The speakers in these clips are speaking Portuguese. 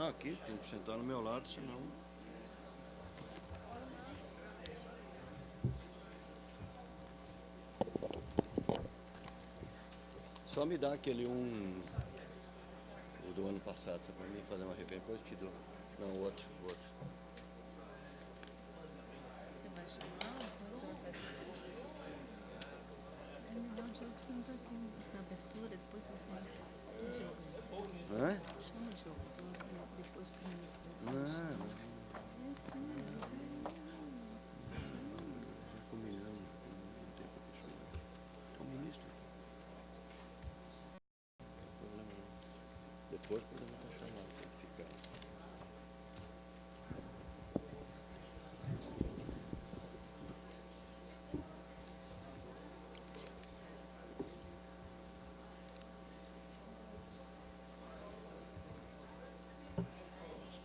Não, aqui, tem que sentar no meu lado, senão... Só me dá aquele o do ano passado, só para mim fazer uma referência, depois eu te dou. Não, o outro. Você vai chamar ou você vai fazer? É melhor o Diogo que você não está aqui na abertura, depois eu falo. Diogo. Hã? Chama o Diogo, depois que o ministro Não, chama. não. É sim, ele está aí. Já combinamos, não tem para chamar. É o ministro. Não tem problema não. Depois podemos estar chamando para ficar.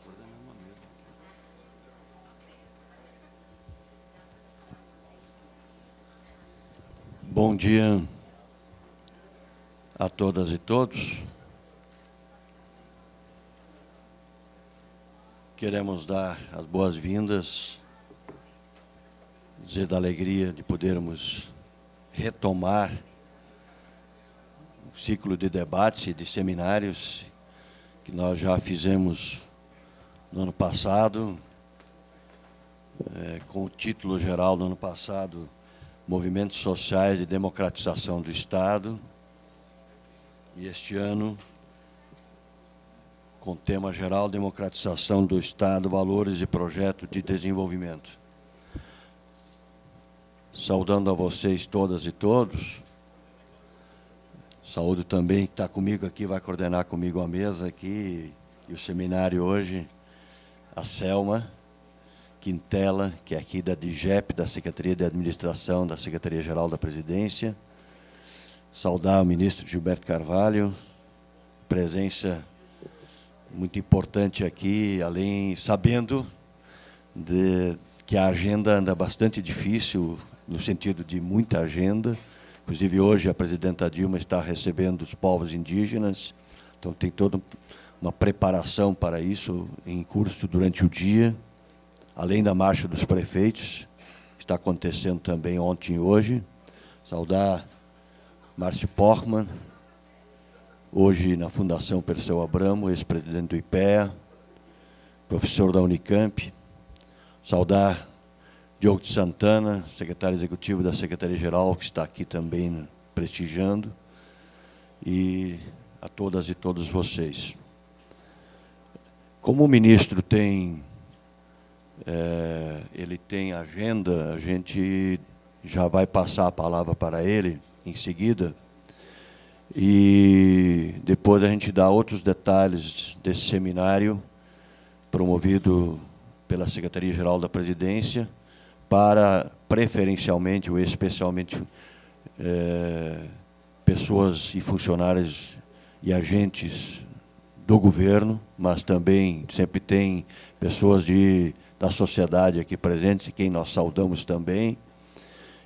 Coordenamos a mesa. Bom dia a todas e todos. Queremos dar as boas-vindas, dizer da alegria de podermos retomar o ciclo de debates e de seminários que nós já fizemos no ano passado, com o título geral no ano passado, Movimentos Sociais de Democratização do Estado, e este ano, com o tema geral, Democratização do Estado, Valores e Projeto de Desenvolvimento. Saudando a vocês todas e todos, saúdo também que está comigo aqui, vai coordenar comigo a mesa aqui, e o seminário hoje, a Selma Quintela, que é aqui da DIGEP, da Secretaria de Administração, da Secretaria-Geral da Presidência. Saudar o ministro Gilberto Carvalho, presença muito importante aqui, além, sabendo que a agenda anda bastante difícil, no sentido de muita agenda. Inclusive, hoje, a presidenta Dilma está recebendo os povos indígenas, então tem toda uma preparação para isso em curso durante o dia, além da marcha dos prefeitos, que está acontecendo também ontem e hoje. Saudar Márcio Portman, hoje na Fundação Perseu Abramo, ex-presidente do IPEA, professor da Unicamp. Saudar Diogo de Santana, secretário executivo da Secretaria-Geral, que está aqui também prestigiando, e a todas e todos vocês. Como o ministro ele tem agenda, a gente já vai passar a palavra para ele em seguida, e depois a gente dá outros detalhes desse seminário promovido pela Secretaria-Geral da Presidência para, preferencialmente ou especialmente, pessoas e funcionários e agentes do governo, mas também sempre tem pessoas da sociedade aqui presentes, quem nós saudamos também.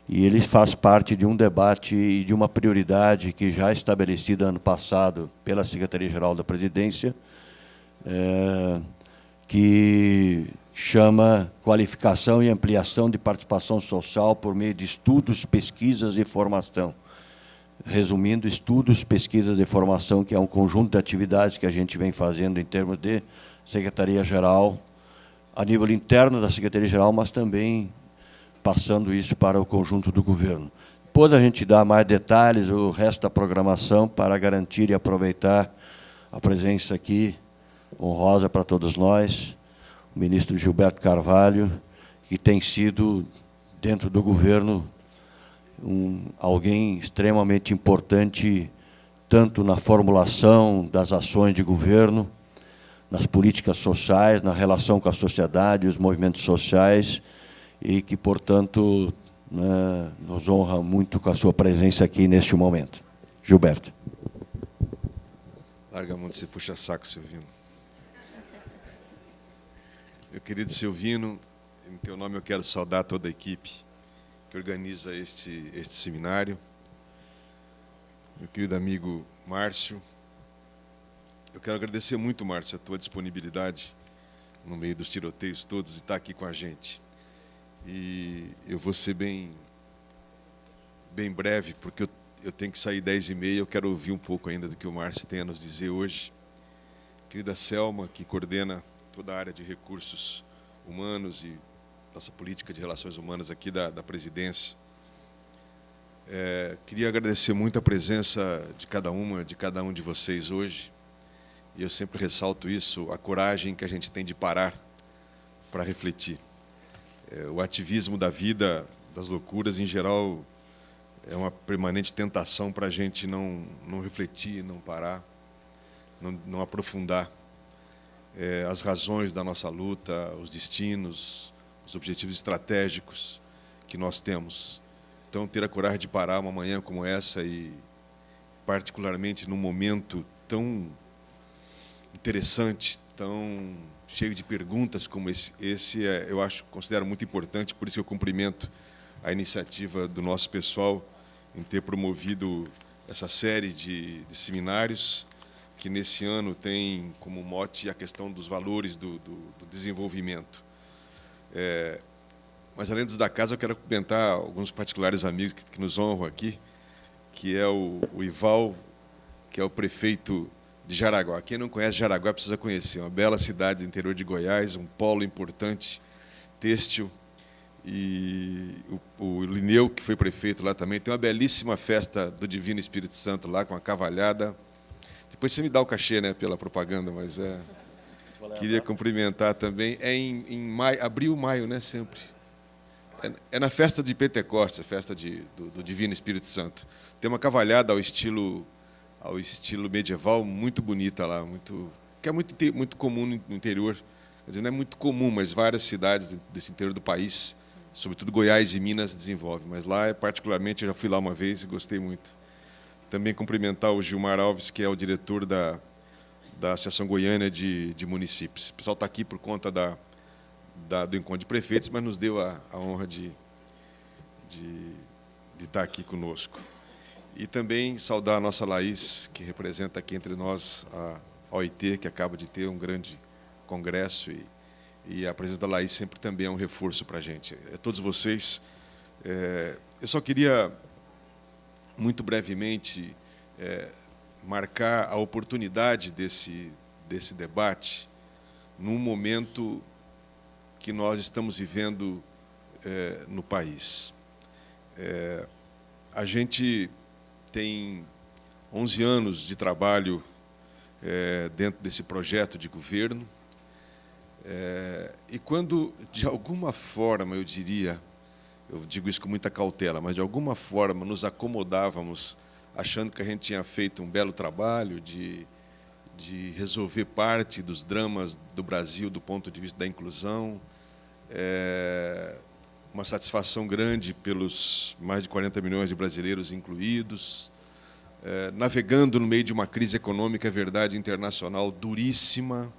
E ele faz parte de um debate e de uma prioridade que já estabelecida ano passado pela Secretaria-Geral da Presidência, que chama Qualificação e Ampliação de Participação Social por meio de estudos, pesquisas e formação. Resumindo, estudos, pesquisas e formação, que é um conjunto de atividades que a gente vem fazendo em termos de Secretaria-Geral, a nível interno da Secretaria-Geral, mas também passando isso para o conjunto do governo. Depois a gente dá mais detalhes, o resto da programação, para garantir e aproveitar a presença aqui, honrosa para todos nós, o ministro Gilberto Carvalho, que tem sido, dentro do governo, alguém extremamente importante, tanto na formulação das ações de governo, nas políticas sociais, na relação com a sociedade, os movimentos sociais, e que, portanto, nos honra muito com a sua presença aqui neste momento. Gilberto. Larga a mão de se puxa-saco, Silvino. Meu querido Silvino, em teu nome eu quero saudar toda a equipe que organiza este seminário. Meu querido amigo Márcio, Eu quero agradecer muito, Márcio, a tua disponibilidade no meio dos tiroteios todos e estar aqui com a gente. E eu vou ser bem breve, porque eu tenho que sair 10h30, eu quero ouvir um pouco ainda do que o Márcio tem a nos dizer hoje. Querida Selma, que coordena toda a área de recursos humanos e nossa política de relações humanas aqui da presidência. Queria agradecer muito a presença de cada um de vocês hoje. E eu sempre ressalto isso, a coragem que a gente tem de parar para refletir. O ativismo da vida, das loucuras, em geral, é uma permanente tentação para a gente não refletir, não parar, não aprofundar as razões da nossa luta, os destinos, os objetivos estratégicos que nós temos. Então, ter a coragem de parar uma manhã como essa e, particularmente, num momento tão interessante, tão cheio de perguntas como esse eu considero muito importante, por isso eu cumprimento a iniciativa do nosso pessoal em ter promovido essa série de seminários, que nesse ano tem como mote a questão dos valores do desenvolvimento. Mas, além dos da casa, eu quero comentar alguns particulares amigos que nos honram aqui, que é o Ival, que é o prefeito de Jaraguá. Quem não conhece Jaraguá precisa conhecer. Uma bela cidade do interior de Goiás, um polo importante, têxtil. E o Lineu, que foi prefeito lá também, tem uma belíssima festa do Divino Espírito Santo lá, com a cavalhada. Depois você me dá o cachê, né, pela propaganda, mas queria cumprimentar também. É em maio, abril, maio, né, sempre. É na festa de Pentecostes, a festa do Divino Espírito Santo. Tem uma cavalhada ao estilo medieval, muito bonita lá, que é muito comum no interior. Quer dizer, não é muito comum, mas várias cidades desse interior do país, sobretudo Goiás e Minas, desenvolvem. Mas lá, particularmente, eu já fui lá uma vez e gostei muito. Também cumprimentar o Gilmar Alves, que é o diretor da Associação Goiânia de Municípios. O pessoal está aqui por conta do encontro de prefeitos, mas nos deu a honra de estar aqui conosco. E também saudar a nossa Laís, que representa aqui entre nós a OIT, que acaba de ter um grande congresso, e a presença da Laís sempre também é um reforço para a gente. Todos vocês, eu só queria, muito brevemente, marcar a oportunidade desse debate num momento que nós estamos vivendo no país. A gente tem 11 anos de trabalho dentro desse projeto de governo, e quando, de alguma forma, eu digo isso com muita cautela, mas de alguma forma nos acomodávamos, achando que a gente tinha feito um belo trabalho de resolver parte dos dramas do Brasil do ponto de vista da inclusão, uma satisfação grande pelos mais de 40 milhões de brasileiros incluídos, navegando no meio de uma crise econômica, é verdade, internacional duríssima,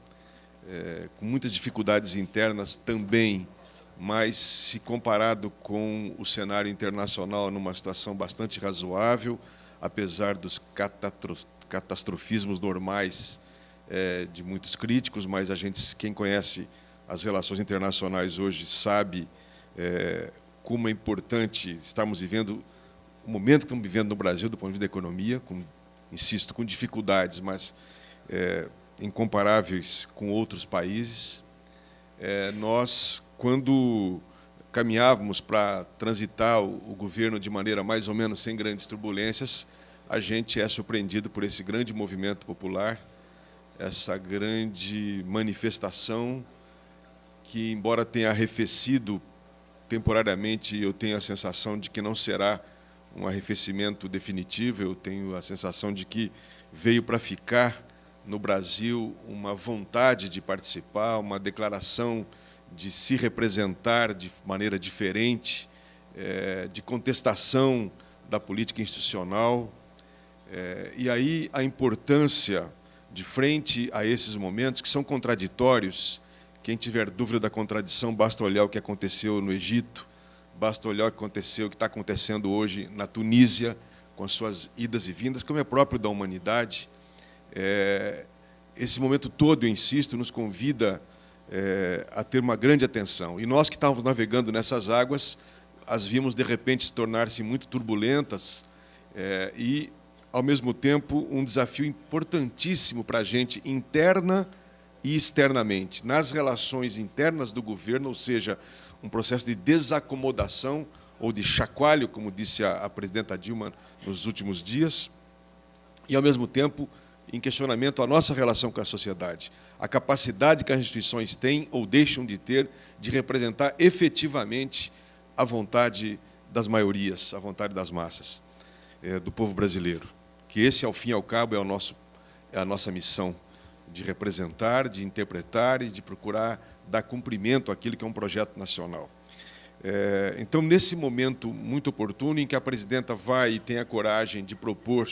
com muitas dificuldades internas também, mas, se comparado com o cenário internacional, numa situação bastante razoável, apesar dos catastrofismos normais de muitos críticos, mas quem conhece as relações internacionais hoje sabe como é importante estarmos vivendo o momento que estamos vivendo no Brasil, do ponto de vista da economia, insisto, com dificuldades, mas incomparáveis com outros países. Nós, quando caminhávamos para transitar o governo de maneira mais ou menos sem grandes turbulências, a gente é surpreendido por esse grande movimento popular, essa grande manifestação que, embora tenha arrefecido temporariamente, eu tenho a sensação de que não será um arrefecimento definitivo. Eu tenho a sensação de que veio para ficar no Brasil uma vontade de participar, uma declaração de se representar de maneira diferente, de contestação da política institucional. E aí a importância, de frente a esses momentos que são contraditórios, quem tiver dúvida da contradição, basta olhar o que aconteceu no Egito, basta olhar o que está acontecendo hoje na Tunísia, com as suas idas e vindas, como é próprio da humanidade. esse momento todo, eu insisto, nos convida a ter uma grande atenção. E nós que estávamos navegando nessas águas, as vimos, de repente, se tornar-se muito turbulentas e, ao mesmo tempo, um desafio importantíssimo para a gente, interna e externamente. Nas relações internas do governo, ou seja, um processo de desacomodação ou de chacoalho, como disse a presidenta Dilma nos últimos dias, e, ao mesmo tempo, em questionamento a nossa relação com a sociedade, a capacidade que as instituições têm ou deixam de ter de representar efetivamente a vontade das maiorias, a vontade das massas, do povo brasileiro. Que esse, ao fim e ao cabo, é a nossa missão, de representar, de interpretar e de procurar dar cumprimento àquilo que é um projeto nacional. Então, nesse momento muito oportuno, em que a presidenta vai e tem a coragem de propor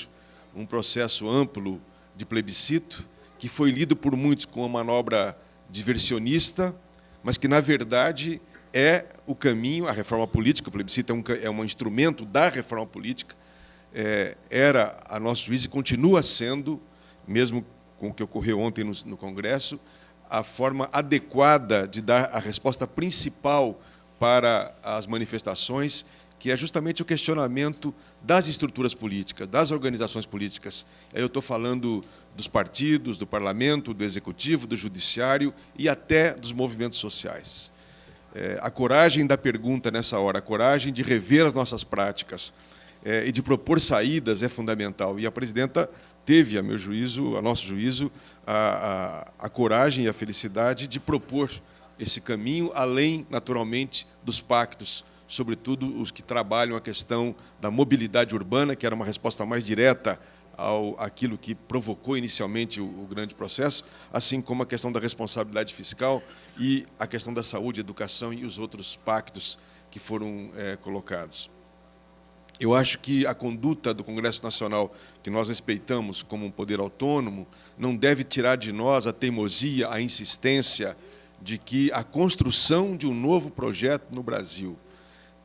um processo amplo de plebiscito, que foi lido por muitos como uma manobra diversionista, mas que, na verdade, é o caminho, a reforma política. O plebiscito é um instrumento da reforma política, era, a nosso juízo, e continua sendo, mesmo com o que ocorreu ontem no Congresso, a forma adequada de dar a resposta principal para as manifestações, que é justamente o questionamento das estruturas políticas, das organizações políticas. Aí eu estou falando dos partidos, do parlamento, do executivo, do judiciário e até dos movimentos sociais. A coragem da pergunta nessa hora, a coragem de rever as nossas práticas e de propor saídas é fundamental. E a presidenta teve, a nosso juízo, a coragem e a felicidade de propor esse caminho, além, naturalmente, dos pactos, sobretudo os que trabalham a questão da mobilidade urbana, que era uma resposta mais direta àquilo que provocou inicialmente o grande processo, assim como a questão da responsabilidade fiscal e a questão da saúde, educação e os outros pactos que foram colocados. Eu acho que a conduta do Congresso Nacional, que nós respeitamos como um poder autônomo, não deve tirar de nós a teimosia, a insistência de que a construção de um novo projeto no Brasil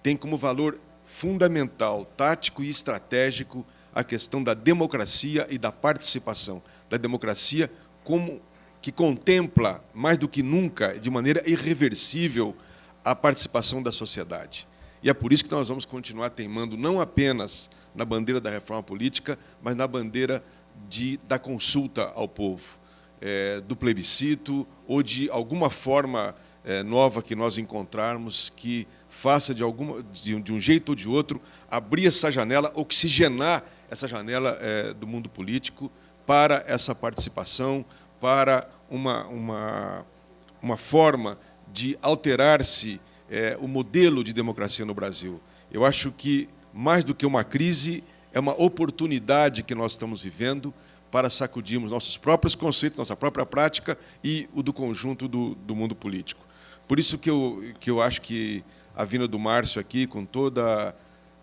tem como valor fundamental, tático e estratégico, a questão da democracia e da participação. Da democracia como que contempla, mais do que nunca, de maneira irreversível, a participação da sociedade. E é por isso que nós vamos continuar teimando não apenas na bandeira da reforma política, mas na bandeira da consulta ao povo, do plebiscito ou de alguma forma nova que nós encontrarmos que faça de um jeito ou de outro abrir essa janela, oxigenar essa janela do mundo político para essa participação, para uma forma de alterar-se o modelo de democracia no Brasil. Eu acho que, mais do que uma crise, é uma oportunidade que nós estamos vivendo para sacudirmos nossos próprios conceitos, nossa própria prática e o do conjunto do mundo político. Por isso que eu acho que a vinda do Márcio aqui, com toda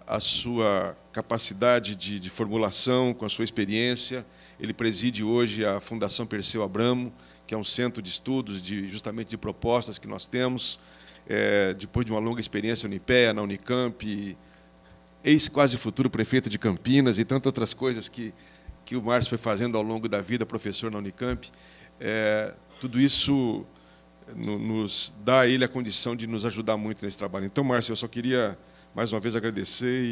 a sua capacidade de formulação, com a sua experiência, ele preside hoje a Fundação Perseu Abramo, que é um centro de estudos justamente de propostas que nós temos, depois de uma longa experiência no IPEA, na Unicamp, ex-quase futuro prefeito de Campinas e tantas outras coisas que o Márcio foi fazendo ao longo da vida, professor na Unicamp. Tudo isso nos dá a ele a condição de nos ajudar muito nesse trabalho. Então, Márcio, eu só queria, mais uma vez, agradecer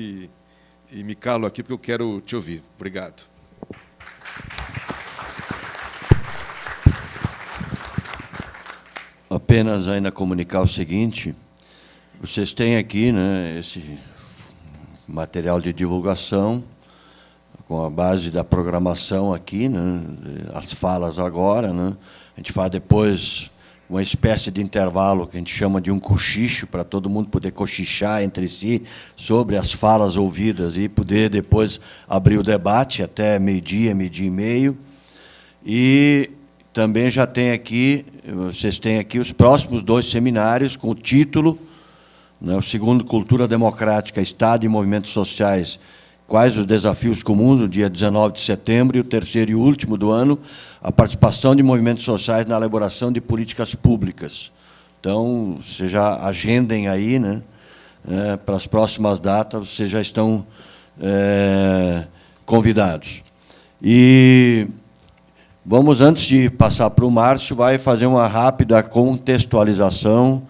e me calo aqui, porque eu quero te ouvir. Obrigado. Apenas ainda comunicar o seguinte: vocês têm aqui, né, esse material de divulgação, com a base da programação aqui, né, as falas agora, né, a gente faz depois uma espécie de intervalo que a gente chama de um cochicho, para todo mundo poder cochichar entre si sobre as falas ouvidas e poder depois abrir o debate até meio-dia, meio-dia e meio. E também já tem aqui, vocês têm aqui os próximos 2 seminários com o título, né, o segundo, Cultura Democrática, Estado e Movimentos Sociais, quais os desafios comuns, no dia 19 de setembro, e o terceiro e último do ano, a participação de movimentos sociais na elaboração de políticas públicas. Então, vocês já agendem aí, né, para as próximas datas, vocês já estão convidados. E Vamos, antes de passar para o Márcio, vai fazer uma rápida contextualização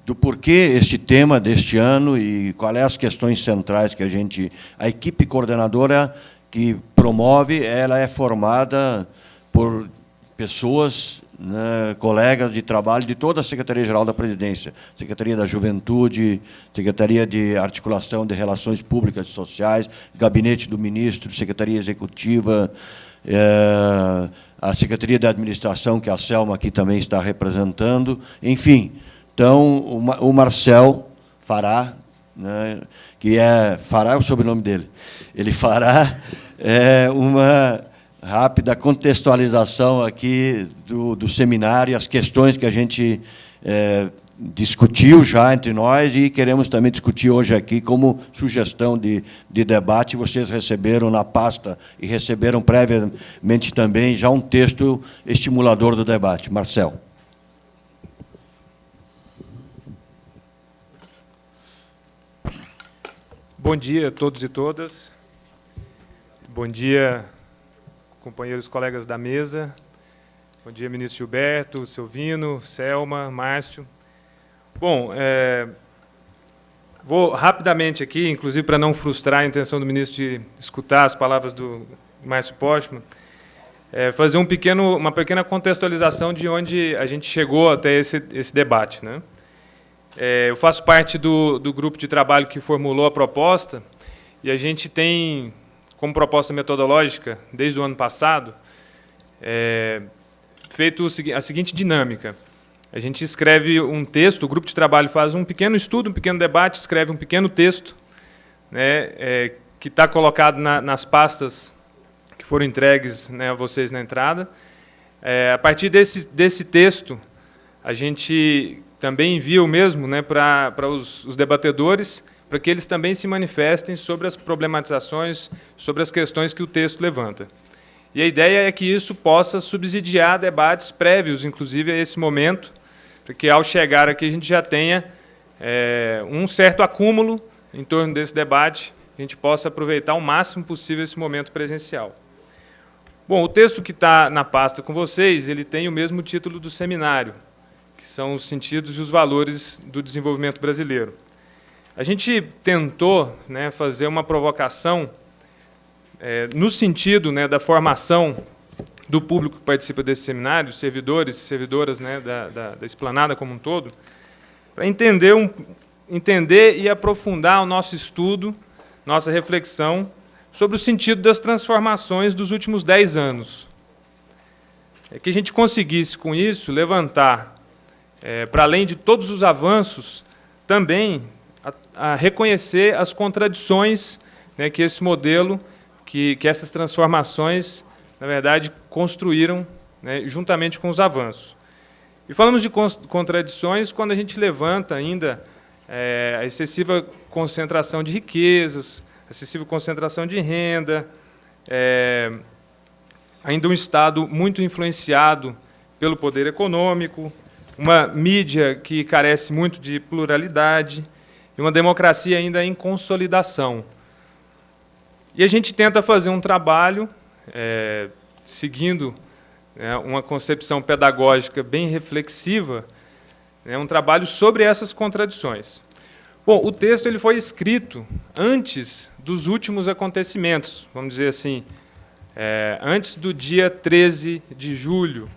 do porquê este tema deste ano e quais as questões centrais que a equipe coordenadora que promove, ela é formada por pessoas, né, colegas de trabalho de toda a Secretaria-Geral da Presidência, Secretaria da Juventude, Secretaria de Articulação de Relações Públicas e Sociais, Gabinete do Ministro, Secretaria Executiva, a Secretaria da Administração, que a Selma aqui também está representando, enfim. Então, o Marcel fará, né, fará é o sobrenome dele, ele fará uma rápida contextualização aqui do seminário, as questões que a gente discutiu já entre nós e queremos também discutir hoje aqui como sugestão de debate. Vocês receberam na pasta e receberam previamente também já um texto estimulador do debate. Marcel. Bom dia a todos e todas. Bom dia, companheiros, colegas da mesa. Bom dia, ministro Gilberto, Silvino, Selma, Márcio. Bom, vou rapidamente aqui, inclusive para não frustrar a intenção do ministro de escutar as palavras do Márcio Postman, fazer uma pequena contextualização de onde a gente chegou até esse debate, né? Eu faço parte do grupo de trabalho que formulou a proposta e a gente tem, como proposta metodológica, desde o ano passado, feito a seguinte dinâmica. A gente escreve um texto, o grupo de trabalho faz um pequeno estudo, um pequeno debate, escreve um pequeno texto, né, que está colocado nas pastas que foram entregues, né, a vocês na entrada. A partir desse texto, a gente também envia o mesmo, né, para os debatedores, para que eles também se manifestem sobre as problematizações, sobre as questões que o texto levanta. E a ideia é que isso possa subsidiar debates prévios, inclusive, a esse momento, para que, ao chegar aqui, a gente já tenha um certo acúmulo em torno desse debate, que a gente possa aproveitar o máximo possível esse momento presencial. Bom, o texto que está na pasta com vocês, ele tem o mesmo título do seminário, que são os sentidos e os valores do desenvolvimento brasileiro. A gente tentou, né, fazer uma provocação no sentido, né, da formação do público que participa desse seminário, servidores e servidoras, né, da esplanada como um todo, para entender e aprofundar o nosso estudo, nossa reflexão sobre o sentido das transformações dos últimos 10 anos. Que a gente conseguisse, com isso, levantar, para além de todos os avanços, também a reconhecer as contradições, né, que esse modelo, que essas transformações, na verdade, construíram, né, juntamente com os avanços. E falamos de contradições quando a gente levanta ainda a excessiva concentração de riquezas, a excessiva concentração de renda, ainda um Estado muito influenciado pelo poder econômico, uma mídia que carece muito de pluralidade e uma democracia ainda em consolidação. E a gente tenta fazer um trabalho, seguindo, né, uma concepção pedagógica bem reflexiva, né, um trabalho sobre essas contradições. Bom, o texto ele foi escrito antes dos últimos acontecimentos, vamos dizer assim, antes do dia 13 de julho.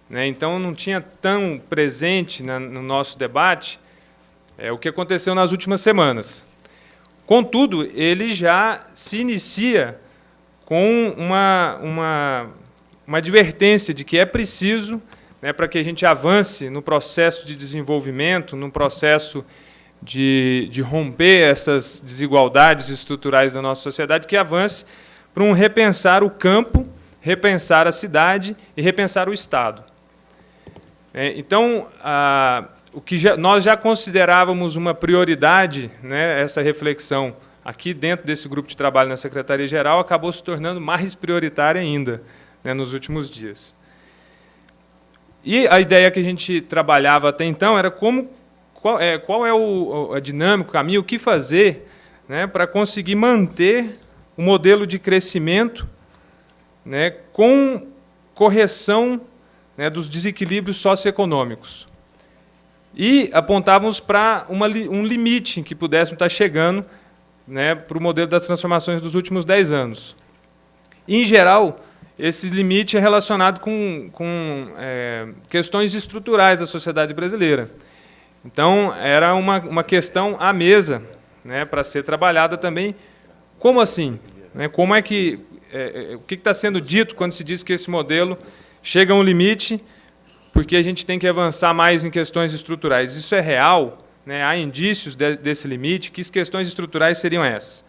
Né, então, não tinha tão presente no nosso debate o que aconteceu nas últimas semanas. Contudo, ele já se inicia com uma advertência de que é preciso, né, para que a gente avance no processo de desenvolvimento, no processo de romper essas desigualdades estruturais da nossa sociedade, que avance para um repensar o campo, repensar a cidade e repensar o Estado. Então, o que nós já considerávamos uma prioridade, né, essa reflexão aqui dentro desse grupo de trabalho na Secretaria-Geral, acabou se tornando mais prioritária ainda, né, nos últimos dias. E a ideia que a gente trabalhava até então era qual é a dinâmica, o caminho, o que fazer, né, para conseguir manter o modelo de crescimento né, com correção, né, dos desequilíbrios socioeconômicos. E apontávamos para um limite em que pudéssemos estar chegando, né, para o modelo das transformações dos últimos 10 anos. Em geral, esse limite é relacionado com questões estruturais da sociedade brasileira. Então, era uma questão à mesa, né, para ser trabalhada também. Como assim? Né, como é que, o que está sendo dito quando se diz que esse modelo chega a um limite porque a gente tem que avançar mais em questões estruturais? Isso é real? Né, há indícios desse limite? Que questões estruturais seriam essas?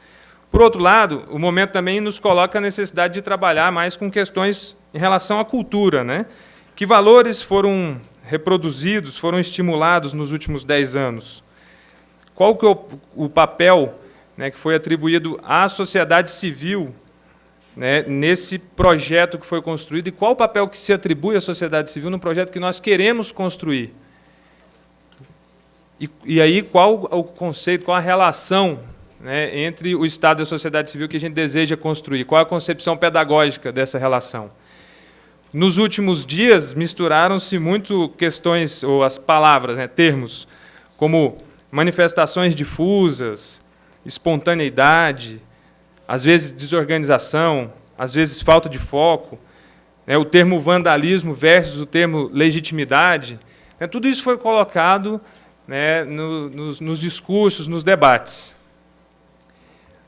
Por outro lado, o momento também nos coloca a necessidade de trabalhar mais com questões em relação à cultura, né? Que valores foram reproduzidos, foram estimulados nos últimos 10 anos? Qual que é o papel, né, que foi atribuído à sociedade civil, né, nesse projeto que foi construído, e qual o papel que se atribui à sociedade civil no projeto que nós queremos construir? E aí, qual o conceito, qual a relação, né, entre o Estado e a sociedade civil que a gente deseja construir? Qual a concepção pedagógica dessa relação? Nos últimos dias, misturaram-se muito questões, ou as palavras, né, termos, como manifestações difusas, espontaneidade, às vezes desorganização, às vezes falta de foco, né, o termo vandalismo versus o termo legitimidade, né, tudo isso foi colocado, né, nos discursos, nos debates.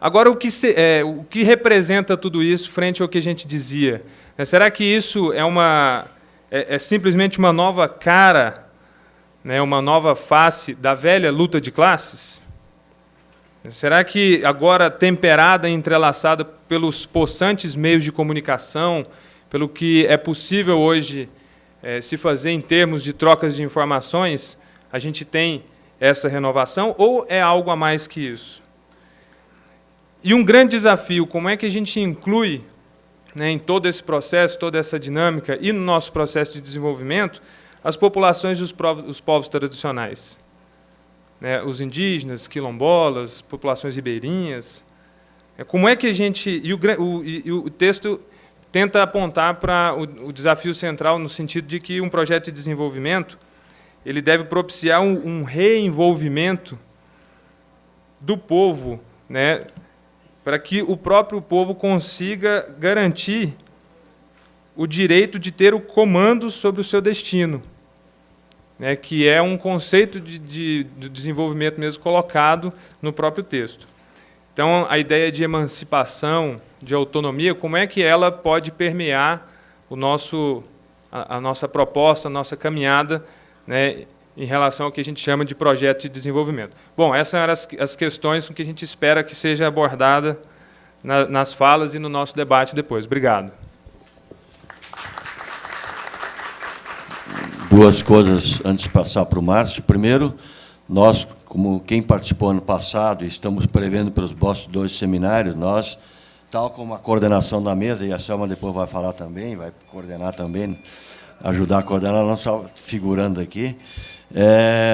Agora, o que representa tudo isso frente ao que a gente dizia? Será que isso é simplesmente uma nova cara, né, uma nova face da velha luta de classes? Será que agora temperada e entrelaçada pelos possantes meios de comunicação, pelo que é possível hoje se fazer em termos de trocas de informações, a gente tem essa renovação, ou é algo a mais que isso? E um grande desafio, como é que a gente inclui, né, em todo esse processo, toda essa dinâmica, e no nosso processo de desenvolvimento, as populações e os povos tradicionais? Né, os indígenas, quilombolas, populações ribeirinhas. Como é que a gente... E o texto tenta apontar para o desafio central, no sentido de que um projeto de desenvolvimento ele deve propiciar um reenvolvimento do povo, né, para que o próprio povo consiga garantir o direito de ter o comando sobre o seu destino, né, que é um conceito de desenvolvimento mesmo colocado no próprio texto. Então, a ideia de emancipação, de autonomia, como é que ela pode permear a nossa proposta, a nossa caminhada, né, em relação ao que a gente chama de projeto de desenvolvimento. Bom, essas eram as questões que a gente espera que seja abordada nas falas e no nosso debate depois. Obrigado. Duas coisas antes de passar para o Márcio. Primeiro, nós, como quem participou ano passado, estamos prevendo pelos nossos 2 seminários, nós, tal como a coordenação da mesa, e a Selma depois vai falar também, vai coordenar também, ajudar a coordenar, não só figurando aqui,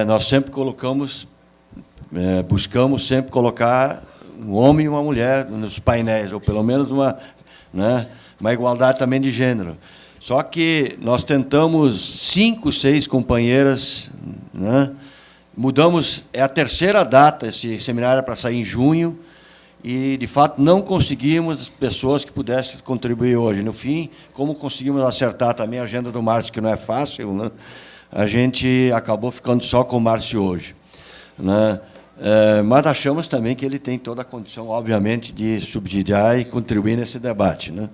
nós sempre buscamos sempre colocar um homem e uma mulher nos painéis, ou pelo menos uma igualdade também de gênero. Só que nós tentamos 5, 6 companheiras, né? Mudamos, é a 3ª data, esse seminário era para sair em junho, e, de fato, não conseguimos pessoas que pudessem contribuir hoje. No fim, como conseguimos acertar também a agenda do Márcio, que não é fácil, né? A gente acabou ficando só com o Márcio hoje, né? Mas achamos também que ele tem toda a condição, obviamente, de subsidiar e contribuir nesse debate, né?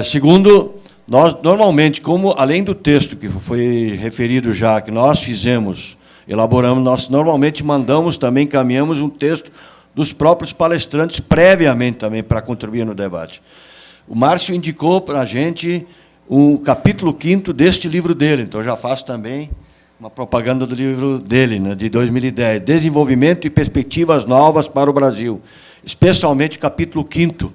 Segundo, nós, normalmente, como, além do texto que foi referido já, que nós fizemos, elaboramos, nós normalmente mandamos também, encaminhamos um texto dos próprios palestrantes previamente também para contribuir no debate. O Márcio indicou para a gente o capítulo 5º deste livro dele, então já faço também uma propaganda do livro dele, né, de 2010, Desenvolvimento e Perspectivas Novas para o Brasil, especialmente o capítulo 5º,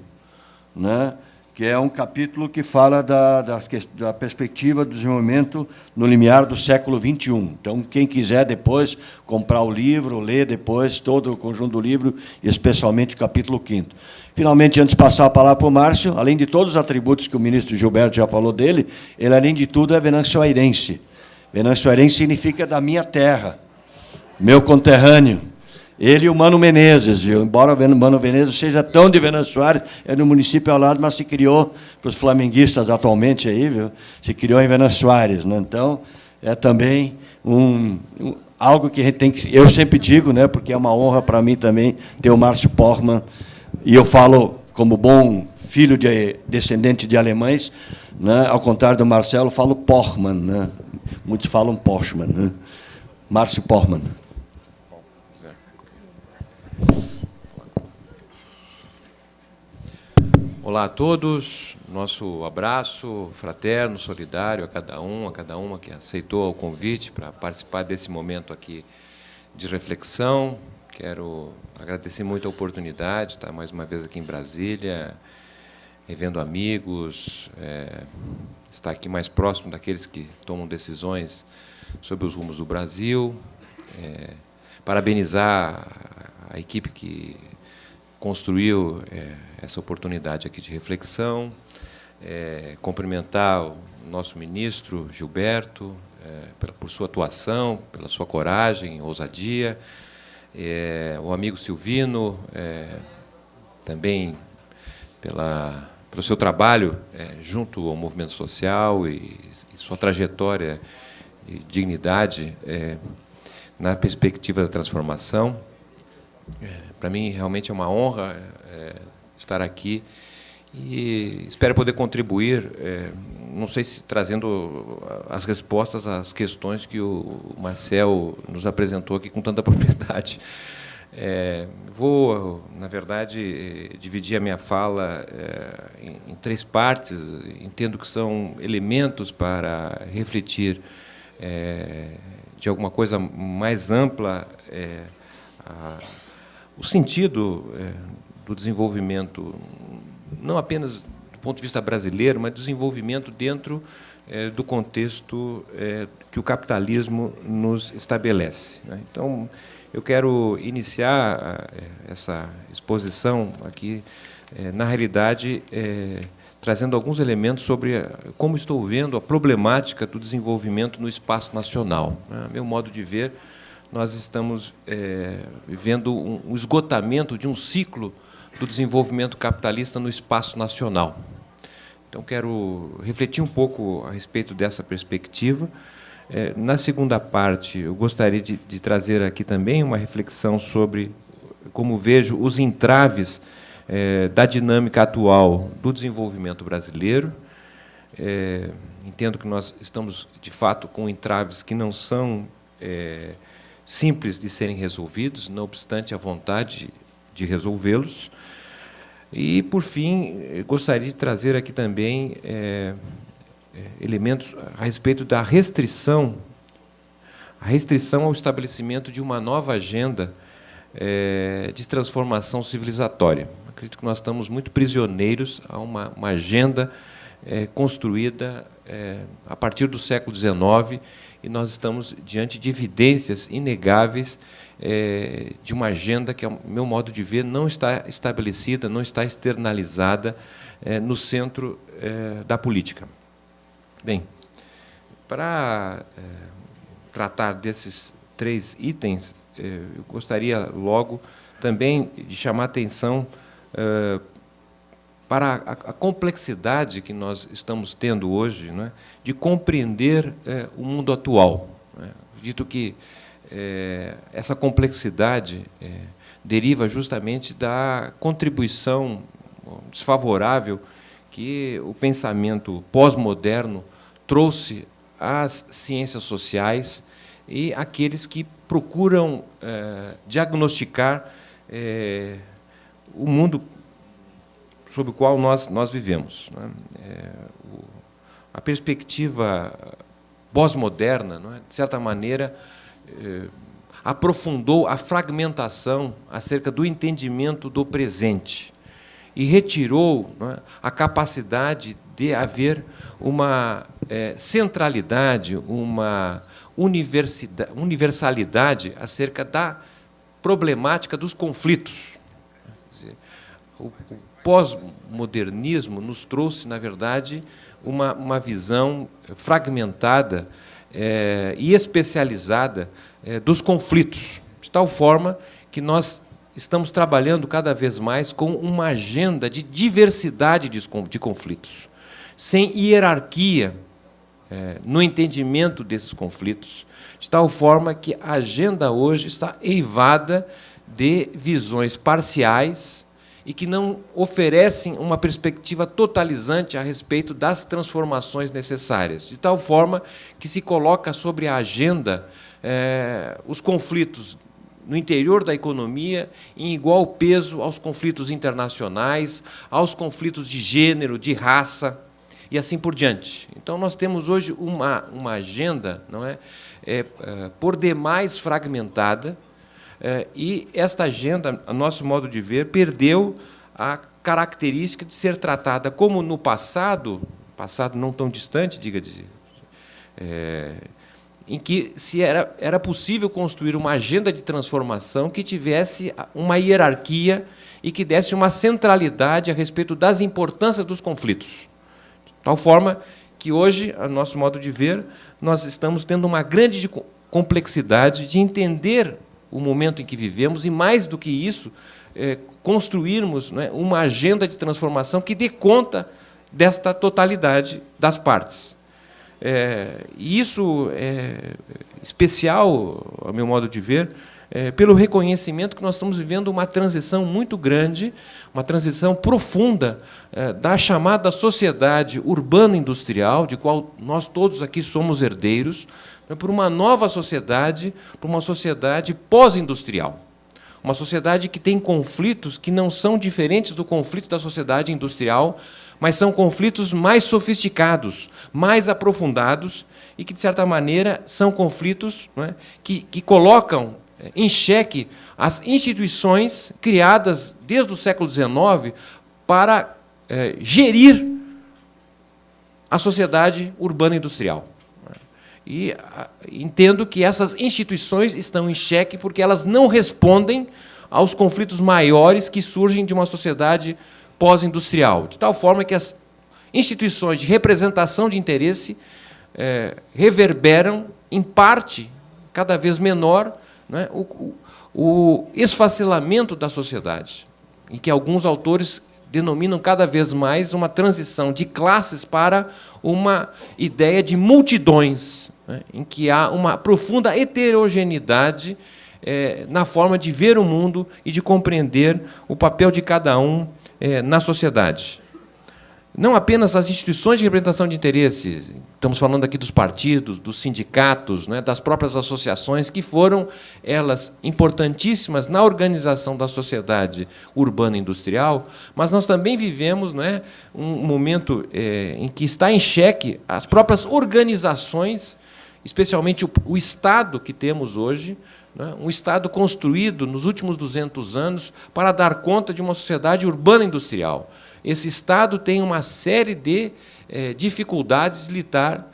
né, que é um capítulo que fala da perspectiva do desenvolvimento no limiar do século XXI. Então, quem quiser depois comprar o livro, ler depois todo o conjunto do livro, especialmente o capítulo 5º. Finalmente, antes de passar a palavra para o Márcio, além de todos os atributos que o ministro Gilberto já falou dele, ele, além de tudo, é venançoairense. Venançoairense significa da minha terra, meu conterrâneo. Ele e o Mano Menezes, viu? Embora o Mano Menezes seja tão de Venâncio Soares, é no município ao lado, mas se criou, para os flamenguistas atualmente, aí, viu? Se criou em Venâncio Soares. Né? Então, é também algo que a gente tem que... Eu sempre digo, né, porque é uma honra para mim também ter o Márcio Porchmann, e eu falo como bom filho de descendente de alemães, né, ao contrário do Marcelo, falo Porchmann. Né? Muitos falam Porchmann. Né? Márcio Porchmann. Olá a todos, nosso abraço fraterno, solidário a cada uma que aceitou o convite para participar desse momento aqui de reflexão. Quero agradecer muito a oportunidade de estar mais uma vez aqui em Brasília, revendo amigos, estar aqui mais próximo daqueles que tomam decisões sobre os rumos do Brasil, parabenizar a equipe que construiu essa oportunidade aqui de reflexão, cumprimentar o nosso ministro Gilberto por sua atuação, pela sua coragem, ousadia, o amigo Silvino, também pelo seu trabalho junto ao movimento social e sua trajetória e dignidade na perspectiva da transformação. Para mim, realmente é uma honra estar aqui e espero poder contribuir, não sei se trazendo as respostas às questões que o Marcel nos apresentou aqui com tanta propriedade. Vou, na verdade, dividir a minha fala em 3 partes. Entendo que são elementos para refletir de alguma coisa mais ampla o sentido do desenvolvimento, não apenas do ponto de vista brasileiro, mas do desenvolvimento dentro do contexto que o capitalismo nos estabelece. Então, eu quero iniciar essa exposição aqui, na realidade, trazendo alguns elementos sobre como estou vendo a problemática do desenvolvimento no espaço nacional. A meu modo de ver, nós estamos vivendo um esgotamento de um ciclo do desenvolvimento capitalista no espaço nacional. Então, quero refletir um pouco a respeito dessa perspectiva. Na segunda parte, eu gostaria de trazer aqui também uma reflexão sobre como vejo os entraves da dinâmica atual do desenvolvimento brasileiro. Entendo que nós estamos, de fato, com entraves que não são simples de serem resolvidos, não obstante a vontade de resolvê-los. E, por fim, gostaria de trazer aqui também elementos a respeito da restrição ao estabelecimento de uma nova agenda de transformação civilizatória. Acredito que nós estamos muito prisioneiros a uma agenda construída a partir do século XIX, e nós estamos diante de evidências inegáveis de uma agenda que, ao meu modo de ver, não está estabelecida, não está externalizada no centro da política. Bem, para tratar desses 3 itens, eu gostaria logo também de chamar a atenção para a complexidade que nós estamos tendo hoje, não é, de compreender o mundo atual. Dito que essa complexidade deriva justamente da contribuição desfavorável que o pensamento pós-moderno trouxe às ciências sociais e àqueles que procuram diagnosticar o mundo sob o qual nós vivemos. A perspectiva pós-moderna, de certa maneira, aprofundou a fragmentação acerca do entendimento do presente e retirou, não é, a capacidade de haver uma centralidade, uma universalidade acerca da problemática dos conflitos. Quer dizer, o pós-modernismo nos trouxe, na verdade, uma visão fragmentada e especializada dos conflitos, de tal forma que nós estamos trabalhando cada vez mais com uma agenda de diversidade de conflitos, sem hierarquia no entendimento desses conflitos, de tal forma que a agenda hoje está eivada de visões parciais e que não oferecem uma perspectiva totalizante a respeito das transformações necessárias, de tal forma que se coloca sobre a agenda os conflitos no interior da economia em igual peso aos conflitos internacionais, aos conflitos de gênero, de raça, e assim por diante. Então, nós temos hoje uma agenda, não é, por demais fragmentada, e esta agenda, a nosso modo de ver, perdeu a característica de ser tratada como no passado não tão distante, diga-se, em que era possível construir uma agenda de transformação que tivesse uma hierarquia e que desse uma centralidade a respeito das importâncias dos conflitos. De tal forma que hoje, a nosso modo de ver, nós estamos tendo uma grande complexidade de entender o momento em que vivemos e, mais do que isso, construirmos, não é, uma agenda de transformação que dê conta desta totalidade das partes. E isso é especial, ao meu modo de ver, pelo reconhecimento que nós estamos vivendo uma transição muito grande, uma transição profunda da chamada sociedade urbano-industrial, de qual nós todos aqui somos herdeiros, para uma nova sociedade, para uma sociedade pós-industrial. Uma sociedade que tem conflitos que não são diferentes do conflito da sociedade industrial, mas são conflitos mais sofisticados, mais aprofundados, e que, de certa maneira, são conflitos, não é, que colocam em xeque as instituições criadas desde o século XIX para gerir a sociedade urbana-industrial. E entendo que essas instituições estão em xeque porque elas não respondem aos conflitos maiores que surgem de uma sociedade pós-industrial, de tal forma que as instituições de representação de interesse reverberam, em parte, cada vez menor, não é, o esfacelamento da sociedade, em que alguns autores denominam cada vez mais uma transição de classes para uma ideia de multidões, né, em que há uma profunda heterogeneidade na forma de ver o mundo e de compreender o papel de cada um na sociedade. Não apenas as instituições de representação de interesse, estamos falando aqui dos partidos, dos sindicatos, né, das próprias associações, que foram, elas, importantíssimas na organização da sociedade urbana e industrial, mas nós também vivemos, não é, um momento em que está em xeque as próprias organizações, especialmente o Estado que temos hoje, né, um Estado construído nos últimos 200 anos para dar conta de uma sociedade urbana e industrial. Esse Estado tem uma série de dificuldades de lidar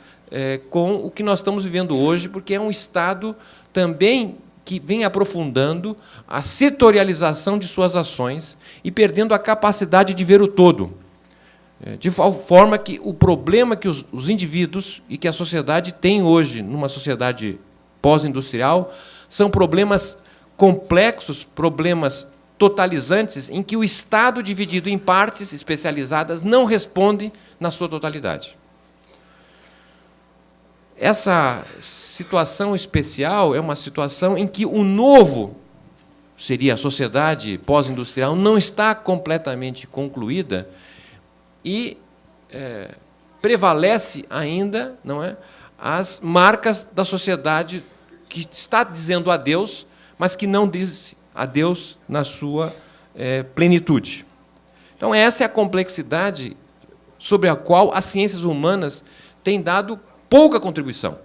com o que nós estamos vivendo hoje, porque é um Estado também que vem aprofundando a setorialização de suas ações e perdendo a capacidade de ver o todo. De forma que o problema que os indivíduos e que a sociedade tem hoje, numa sociedade pós-industrial, são problemas complexos, problemas totalizantes, em que o Estado, dividido em partes especializadas, não responde na sua totalidade. Essa situação especial é uma situação em que o novo, seria a sociedade pós-industrial, não está completamente concluída e prevalece ainda, não é, as marcas da sociedade que está dizendo adeus, mas que não diz adeus na sua plenitude. Então, essa é a complexidade sobre a qual as ciências humanas têm dado pouca contribuição,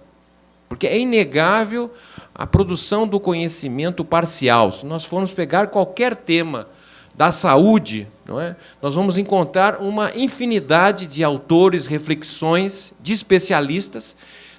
porque é inegável a produção do conhecimento parcial. Se nós formos pegar qualquer tema da saúde, não é? Nós vamos encontrar uma infinidade de autores, reflexões, de especialistas,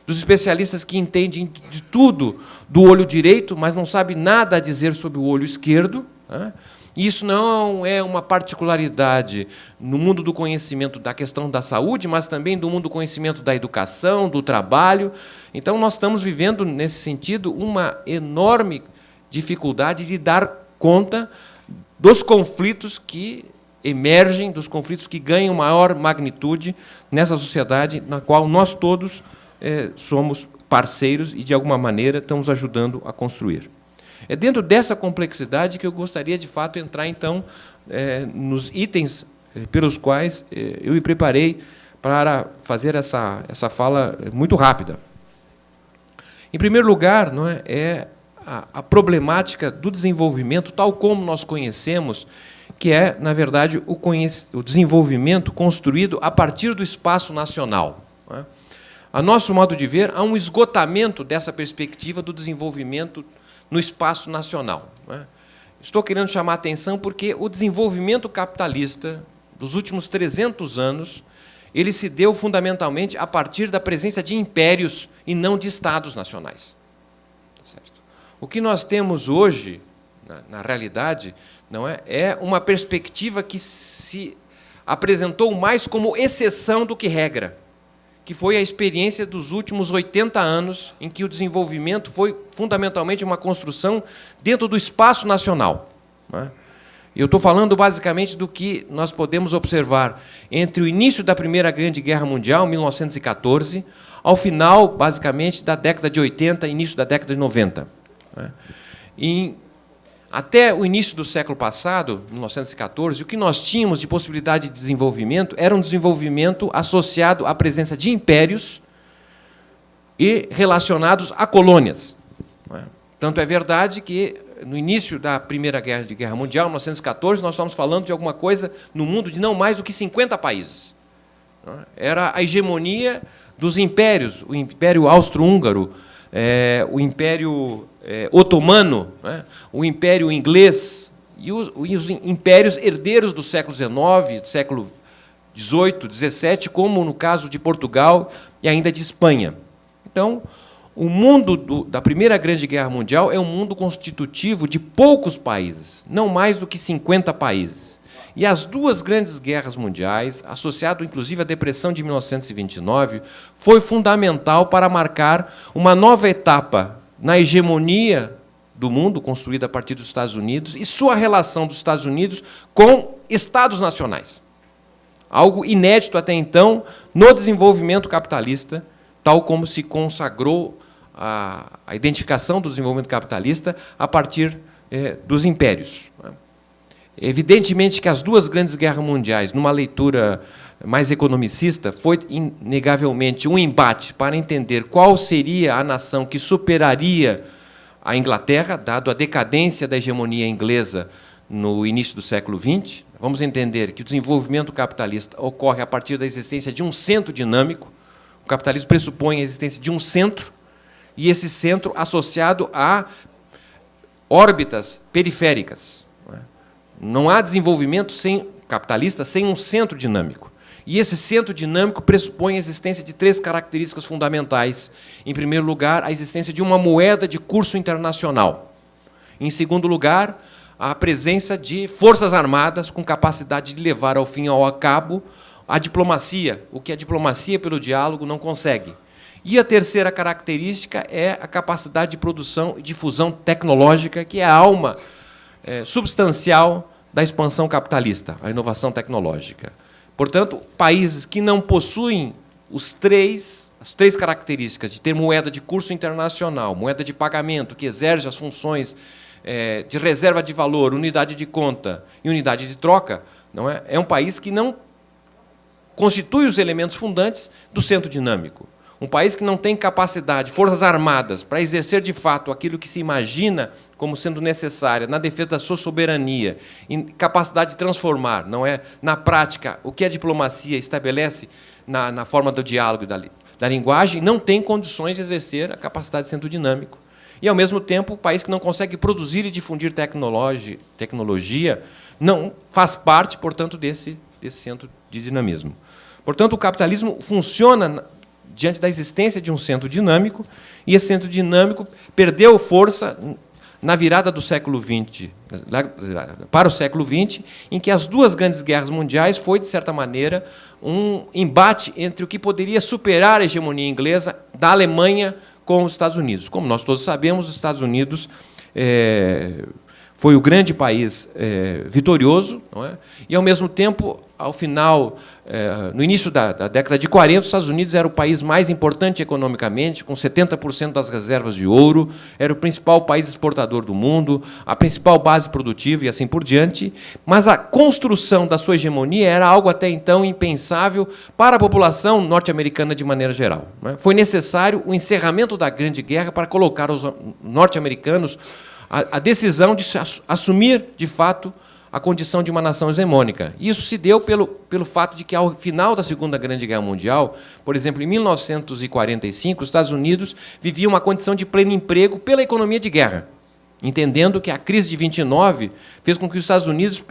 dos especialistas que entendem de tudo do olho direito, mas não sabem nada a dizer sobre o olho esquerdo. Né? E isso não é uma particularidade no mundo do conhecimento da questão da saúde, mas também do mundo do conhecimento da educação, do trabalho. Então, nós estamos vivendo, nesse sentido, uma enorme dificuldade de dar conta dos conflitos que emergem, dos conflitos que ganham maior magnitude nessa sociedade na qual nós todos somos parceiros e, de alguma maneira, estamos ajudando a construir. É dentro dessa complexidade que eu gostaria, de fato, entrar, então, nos itens pelos quais eu me preparei para fazer essa fala muito rápida. Em primeiro lugar, não é a problemática do desenvolvimento, tal como nós conhecemos, que é, na verdade, o desenvolvimento construído a partir do espaço nacional. Não é? A nosso modo de ver, há um esgotamento dessa perspectiva do desenvolvimento no espaço nacional. Não é? Estou querendo chamar a atenção porque o desenvolvimento capitalista dos últimos 300 anos ele se deu fundamentalmente a partir da presença de impérios e não de estados nacionais. Certo? O que nós temos hoje, na realidade, não é uma perspectiva que se apresentou mais como exceção do que regra, que foi a experiência dos últimos 80 anos, em que o desenvolvimento foi fundamentalmente uma construção dentro do espaço nacional. Não é? Eu estou falando basicamente do que nós podemos observar entre o início da Primeira Grande Guerra Mundial, 1914, ao final, basicamente, da década de 80, início da década de 90. Até o início do século passado, 1914, o que nós tínhamos de possibilidade de desenvolvimento era um desenvolvimento associado à presença de impérios e relacionados a colônias. Tanto é verdade que, no início da Primeira Guerra Mundial, 1914, nós estamos falando de alguma coisa no mundo de não mais do que 50 países. Era a hegemonia dos impérios, o Império Austro-Húngaro, o Império Otomano, né? O Império Inglês e os impérios herdeiros do século XIX, do século XVIII, XVII, como no caso de Portugal e ainda de Espanha. Então, o mundo da Primeira Grande Guerra Mundial é um mundo constitutivo de poucos países, não mais do que 50 países. E as duas grandes guerras mundiais, associado inclusive à Depressão de 1929, foi fundamental para marcar uma nova etapa na hegemonia do mundo, construída a partir dos Estados Unidos, e sua relação dos Estados Unidos com estados nacionais. Algo inédito até então no desenvolvimento capitalista, tal como se consagrou a identificação do desenvolvimento capitalista a partir dos impérios. Evidentemente que as duas grandes guerras mundiais, numa leitura mais economicista, foi inegavelmente um embate para entender qual seria a nação que superaria a Inglaterra, dado a decadência da hegemonia inglesa no início do século XX. Vamos entender que o desenvolvimento capitalista ocorre a partir da existência de um centro dinâmico. O capitalismo pressupõe a existência de um centro, e esse centro associado a órbitas periféricas. Não há desenvolvimento capitalista sem um centro dinâmico. E esse centro dinâmico pressupõe a existência de três características fundamentais. Em primeiro lugar, a existência de uma moeda de curso internacional. Em segundo lugar, a presença de forças armadas com capacidade de levar ao fim e ao cabo a diplomacia, o que a diplomacia pelo diálogo não consegue. E a terceira característica é a capacidade de produção e difusão tecnológica, que é a alma substancial da expansão capitalista, a inovação tecnológica. Portanto, países que não possuem as três características de ter moeda de curso internacional, moeda de pagamento, que exerce as funções de reserva de valor, unidade de conta e unidade de troca, não é? É um país que não constitui os elementos fundantes do centro dinâmico. Um país que não tem capacidade, forças armadas, para exercer de fato aquilo que se imagina como sendo necessária na defesa da sua soberania, e capacidade de transformar, não é, na prática, o que a diplomacia estabelece na forma do diálogo e da linguagem, não tem condições de exercer a capacidade de centro dinâmico. e, ao mesmo tempo, o país que não consegue produzir e difundir tecnologia não faz parte, portanto, desse centro de dinamismo. Portanto, o capitalismo funciona diante da existência de um centro dinâmico, e esse centro dinâmico perdeu força na virada do século XX para o século XX, em que as duas grandes guerras mundiais foi, de certa maneira, um embate entre o que poderia superar a hegemonia inglesa da Alemanha com os Estados Unidos. Como nós todos sabemos, os Estados Unidos foi o grande país vitorioso, não é? E, ao mesmo tempo, ao final, no início da década de 40, os Estados Unidos era o país mais importante economicamente, com 70% das reservas de ouro, era o principal país exportador do mundo, a principal base produtiva e assim por diante, mas a construção da sua hegemonia era algo até então impensável para a população norte-americana de maneira geral, não é? Foi necessário o encerramento da Grande Guerra para colocar os norte-americanos a decisão de assumir, de fato, a condição de uma nação hegemônica. Isso se deu pelo fato de que, ao final da Segunda Grande Guerra Mundial, por exemplo, em 1945, os Estados Unidos viviam uma condição de pleno emprego pela economia de guerra, entendendo que a crise de 29 fez com que os Estados Unidos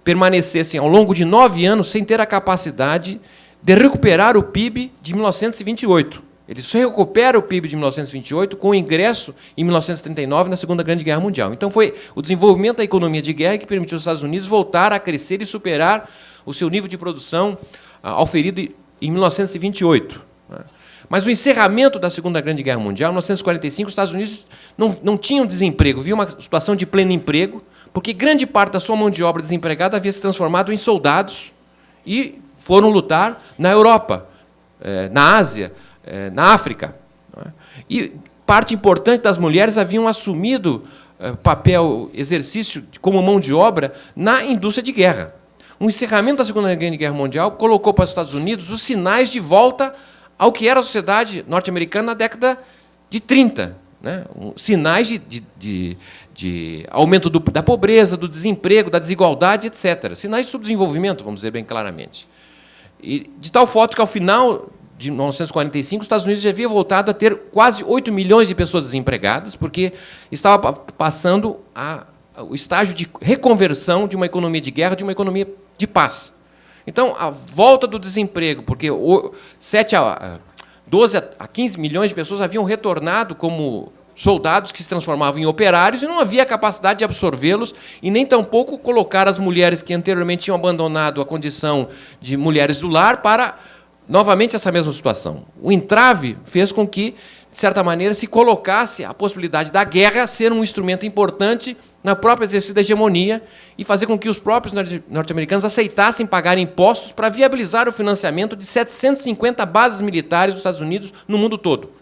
permanecessem, ao longo de 9 anos, sem ter a capacidade de recuperar o PIB de 1928. Ele só recupera o PIB de 1928 com o ingresso, em 1939, na Segunda Grande Guerra Mundial. Então, foi o desenvolvimento da economia de guerra que permitiu aos Estados Unidos voltar a crescer e superar o seu nível de produção auferido em 1928. Mas o encerramento da Segunda Grande Guerra Mundial, em 1945, os Estados Unidos não tinham desemprego, havia uma situação de pleno emprego, porque grande parte da sua mão de obra desempregada havia se transformado em soldados e foram lutar na Europa, na Ásia, na África. E parte importante das mulheres haviam assumido papel, exercício como mão de obra na indústria de guerra. O encerramento da Segunda Grande Guerra Mundial colocou para os Estados Unidos os sinais de volta ao que era a sociedade norte-americana na década de 30. Né? Sinais de aumento da pobreza, do desemprego, da desigualdade, etc. Sinais de subdesenvolvimento, vamos dizer bem claramente. E de tal forma que, ao final de 1945, os Estados Unidos já havia voltado a ter quase 8 milhões de pessoas desempregadas, porque estava passando o estágio de reconversão de uma economia de guerra de uma economia de paz. Então, a volta do desemprego, porque 12 a 15 milhões de pessoas haviam retornado como soldados que se transformavam em operários, e não havia capacidade de absorvê-los, e nem tampouco colocar as mulheres que anteriormente tinham abandonado a condição de mulheres do lar para novamente essa mesma situação. O entrave fez com que, de certa maneira, se colocasse a possibilidade da guerra ser um instrumento importante na própria exercício da hegemonia e fazer com que os próprios norte-americanos aceitassem pagar impostos para viabilizar o financiamento de 750 bases militares dos Estados Unidos no mundo todo.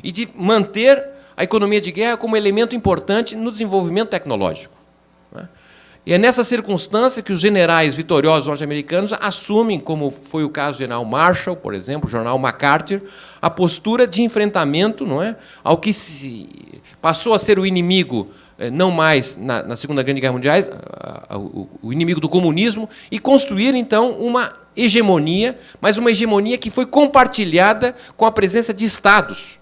E de manter a economia de guerra como elemento importante no desenvolvimento tecnológico. E é nessa circunstância que os generais vitoriosos norte-americanos assumem, como foi o caso do general Marshall, por exemplo, o general MacArthur, a postura de enfrentamento, não é, ao que passou a ser o inimigo, não mais na Segunda Grande Guerra Mundial, o inimigo do comunismo, e construir, então, uma hegemonia, mas uma hegemonia que foi compartilhada com a presença de Estados.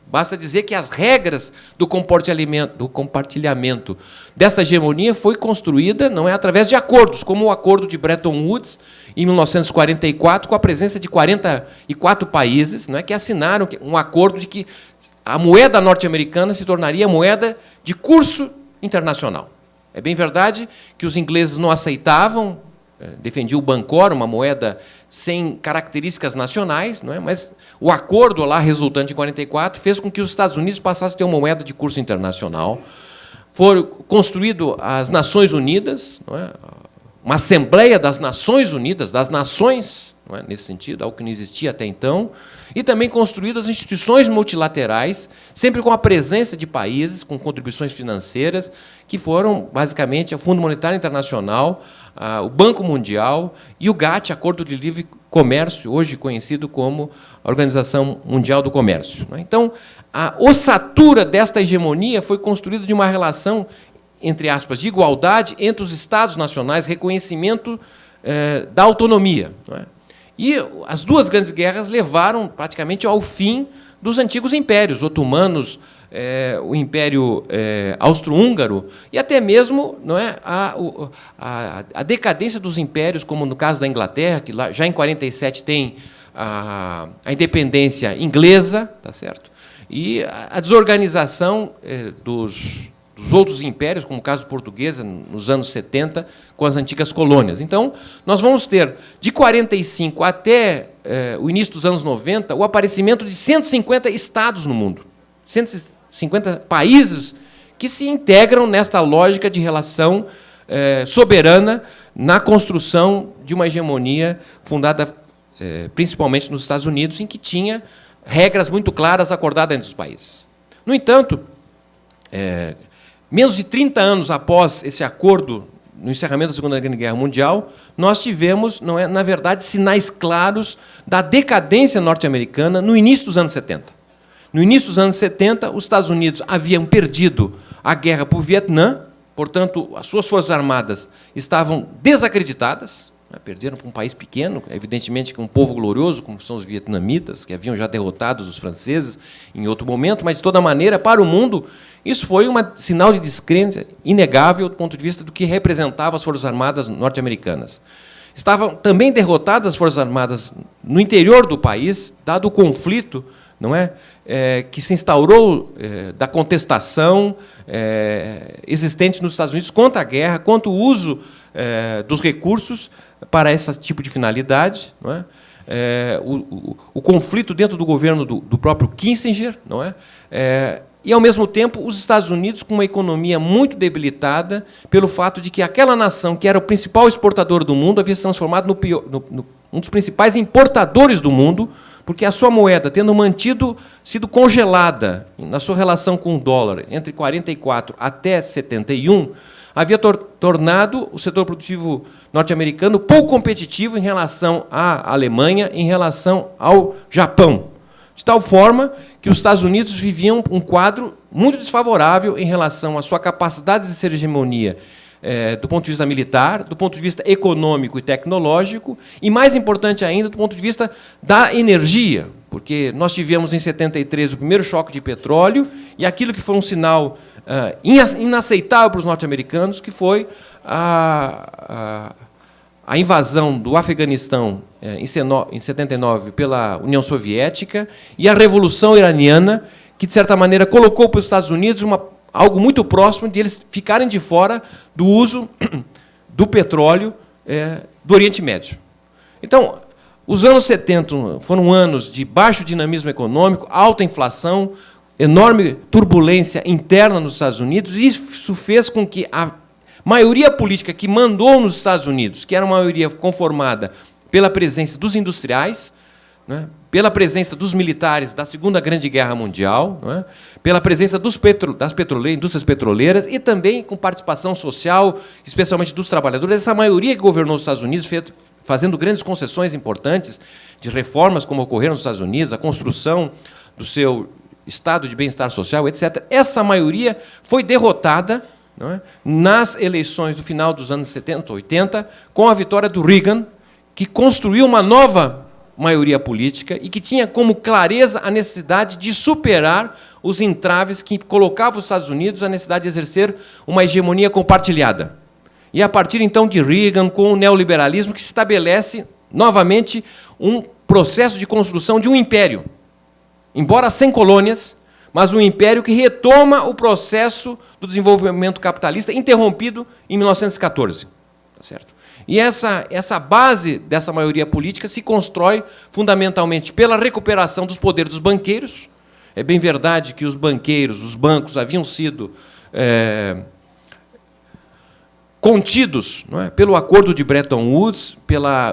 Basta dizer que as regras do compartilhamento dessa hegemonia foi construída, não é, através de acordos, como o Acordo de Bretton Woods, em 1944, com a presença de 44 países, não é, que assinaram um acordo de que a moeda norte-americana se tornaria moeda de curso internacional. É bem verdade que os ingleses não aceitavam, defendiam o Bancor, uma moeda sem características nacionais, não é? Mas o acordo lá resultante em 44 fez com que os Estados Unidos passassem a ter uma moeda de curso internacional. Foram construídas as Nações Unidas, não é? Uma Assembleia das Nações Unidas, das nações, não é? Nesse sentido, algo que não existia até então, e também construídas instituições multilaterais, sempre com a presença de países, com contribuições financeiras, que foram, basicamente, o Fundo Monetário Internacional, o Banco Mundial e o GATT, Acordo de Livre Comércio, hoje conhecido como a Organização Mundial do Comércio. Então, a ossatura desta hegemonia foi construída de uma relação, entre aspas, de igualdade entre os Estados nacionais, reconhecimento da autonomia. E as duas grandes guerras levaram praticamente ao fim dos antigos impérios otomanos, o Império Austro-Húngaro e até mesmo, não é, a decadência dos impérios, como no caso da Inglaterra, que lá, já em 47 tem a independência inglesa, tá certo? E a desorganização dos outros impérios, como o caso português, nos anos 70, com as antigas colônias. Então, nós vamos ter, de 45 até o início dos anos 90, o aparecimento de 150 estados no mundo. 150 países que se integram nesta lógica de relação soberana na construção de uma hegemonia fundada principalmente nos Estados Unidos, em que tinha regras muito claras acordadas entre os países. No entanto, menos de 30 anos após esse acordo, no encerramento da Segunda Grande Guerra Mundial, nós tivemos, não é, na verdade, sinais claros da decadência norte-americana no início dos anos 70. No início dos anos 70, os Estados Unidos haviam perdido a guerra para o Vietnã, portanto, as suas forças armadas estavam desacreditadas, perderam para um país pequeno, evidentemente com um povo glorioso, como são os vietnamitas, que haviam já derrotado os franceses em outro momento, mas, de toda maneira, para o mundo, isso foi um sinal de descrença inegável do ponto de vista do que representavam as Forças Armadas norte-americanas. Estavam também derrotadas as Forças Armadas no interior do país, dado o conflito, não é, que se instaurou da contestação existente nos Estados Unidos contra a guerra, contra o uso dos recursos para esse tipo de finalidade, não é? O conflito dentro do governo do próprio Kissinger, não é? E, ao mesmo tempo, os Estados Unidos com uma economia muito debilitada pelo fato de que aquela nação, que era o principal exportador do mundo, havia se transformado um dos principais importadores do mundo, porque a sua moeda, tendo sido congelada na sua relação com o dólar entre 44 até 71, havia tornado o setor produtivo norte-americano pouco competitivo em relação à Alemanha, em relação ao Japão. De tal forma que os Estados Unidos viviam um quadro muito desfavorável em relação à sua capacidade de ser hegemonia do ponto de vista militar, do ponto de vista econômico e tecnológico, e, mais importante ainda, do ponto de vista da energia, porque nós tivemos, em 73, o primeiro choque de petróleo, e aquilo que foi um sinal inaceitável para os norte-americanos, que foi a invasão do Afeganistão em 79 pela União Soviética e a Revolução Iraniana, que, de certa maneira, colocou para os Estados Unidos algo muito próximo de eles ficarem de fora do uso do petróleo do Oriente Médio. Então, os anos 70 foram anos de baixo dinamismo econômico, alta inflação, enorme turbulência interna nos Estados Unidos, e isso fez com que a maioria política que mandou nos Estados Unidos, que era uma maioria conformada pela presença dos industriais, né, pela presença dos militares da Segunda Grande Guerra Mundial, né, pela presença das indústrias petroleiras e também com participação social, especialmente dos trabalhadores, essa maioria que governou os Estados Unidos, fazendo grandes concessões importantes de reformas como ocorreram nos Estados Unidos, a construção do seu estado de bem-estar social, etc. Essa maioria foi derrotada, não é, nas eleições do final dos anos 70, 80, com a vitória do Reagan, que construiu uma nova maioria política e que tinha como clareza a necessidade de superar os entraves que colocavam os Estados Unidos a necessidade de exercer uma hegemonia compartilhada. E, a partir, então, de Reagan, com o neoliberalismo, que se estabelece, novamente, um processo de construção de um império, embora sem colônias, mas um império que retoma o processo do desenvolvimento capitalista interrompido em 1914. Tá certo? E essa base dessa maioria política se constrói fundamentalmente pela recuperação dos poderes dos banqueiros. É bem verdade que os banqueiros, os bancos, haviam sido contidos, não é, pelo acordo de Bretton Woods,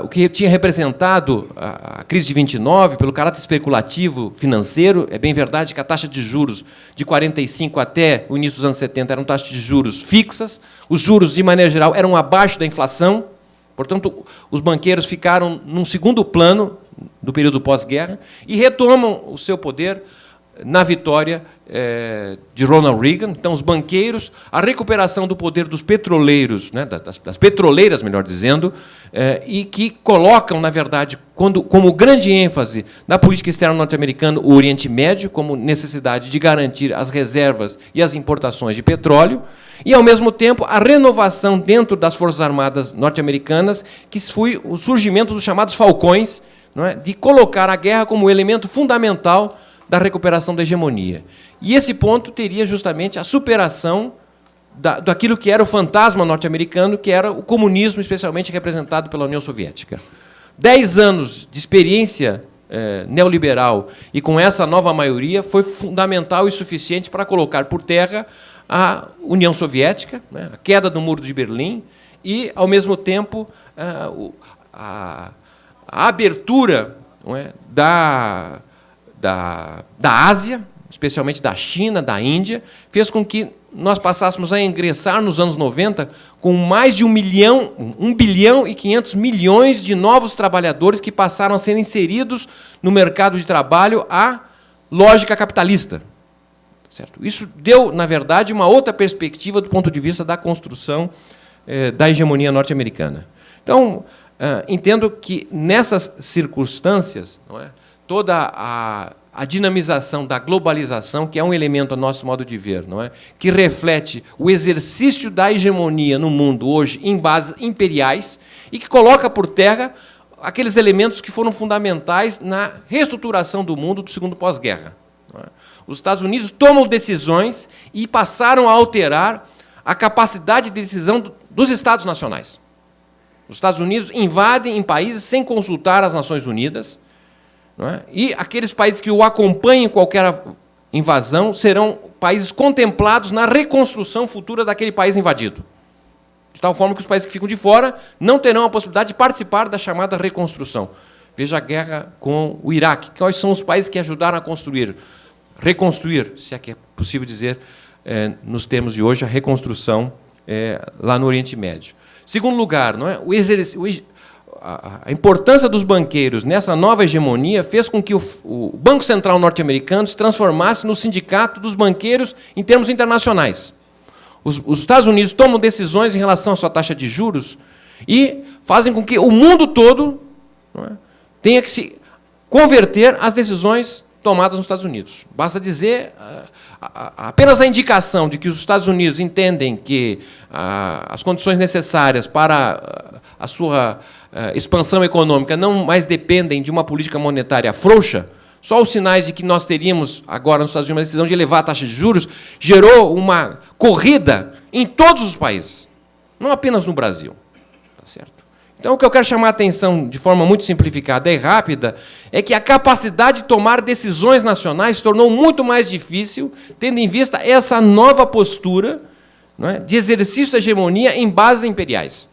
o que tinha representado a crise de 29, pelo caráter especulativo financeiro. É bem verdade que a taxa de juros de 45 até o início dos anos 70 eram taxas de juros fixas, os juros, de maneira geral, eram abaixo da inflação, portanto, os banqueiros ficaram num segundo plano do período pós-guerra e retomam o seu poder na vitória de Ronald Reagan. Então, os banqueiros, a recuperação do poder dos petroleiros, né, das petroleiras, melhor dizendo, e que colocam, na verdade, como grande ênfase na política externa norte-americana o Oriente Médio, como necessidade de garantir as reservas e as importações de petróleo, e, ao mesmo tempo, a renovação dentro das Forças Armadas norte-americanas, que foi o surgimento dos chamados falcões, não é, de colocar a guerra como elemento fundamental da recuperação da hegemonia. E esse ponto teria justamente a superação daquilo que era o fantasma norte-americano, que era o comunismo, especialmente representado pela União Soviética. 10 anos de experiência neoliberal e com essa nova maioria foi fundamental e suficiente para colocar por terra a União Soviética, né, a queda do Muro de Berlim e, ao mesmo tempo, a abertura, não é, da Ásia, especialmente da China, da Índia, fez com que nós passássemos a ingressar nos anos 90 com mais de 1 bilhão e 500 milhões de novos trabalhadores que passaram a ser inseridos no mercado de trabalho à lógica capitalista. Certo? Isso deu, na verdade, uma outra perspectiva do ponto de vista da construção da hegemonia norte-americana. Então, entendo que, nessas circunstâncias, não é, toda a dinamização da globalização, que é um elemento, a nosso modo de ver, não é, que reflete o exercício da hegemonia no mundo hoje em bases imperiais e que coloca por terra aqueles elementos que foram fundamentais na reestruturação do mundo do segundo pós-guerra. Os Estados Unidos tomam decisões e passaram a alterar a capacidade de decisão dos Estados nacionais. Os Estados Unidos invadem em países sem consultar as Nações Unidas, não é? E aqueles países que o acompanhem em qualquer invasão serão países contemplados na reconstrução futura daquele país invadido. De tal forma que os países que ficam de fora não terão a possibilidade de participar da chamada reconstrução. Veja a guerra com o Iraque. Quais são os países que ajudaram a reconstruir, se é que é possível dizer, nos termos de hoje, a reconstrução lá no Oriente Médio. Segundo lugar, não é? A importância dos banqueiros nessa nova hegemonia fez com que o Banco Central norte-americano se transformasse no sindicato dos banqueiros em termos internacionais. Os Estados Unidos tomam decisões em relação à sua taxa de juros e fazem com que o mundo todo, não é, tenha que se converter às decisões tomadas nos Estados Unidos. Basta dizer apenas a indicação de que os Estados Unidos entendem que as condições necessárias para a sua expansão econômica não mais dependem de uma política monetária frouxa. Só os sinais de que nós teríamos agora nos Estados Unidos uma decisão de elevar a taxa de juros gerou uma corrida em todos os países, não apenas no Brasil. Tá certo? Então, o que eu quero chamar a atenção de forma muito simplificada e rápida é que a capacidade de tomar decisões nacionais se tornou muito mais difícil, tendo em vista essa nova postura, não é, de exercício da hegemonia em bases imperiais.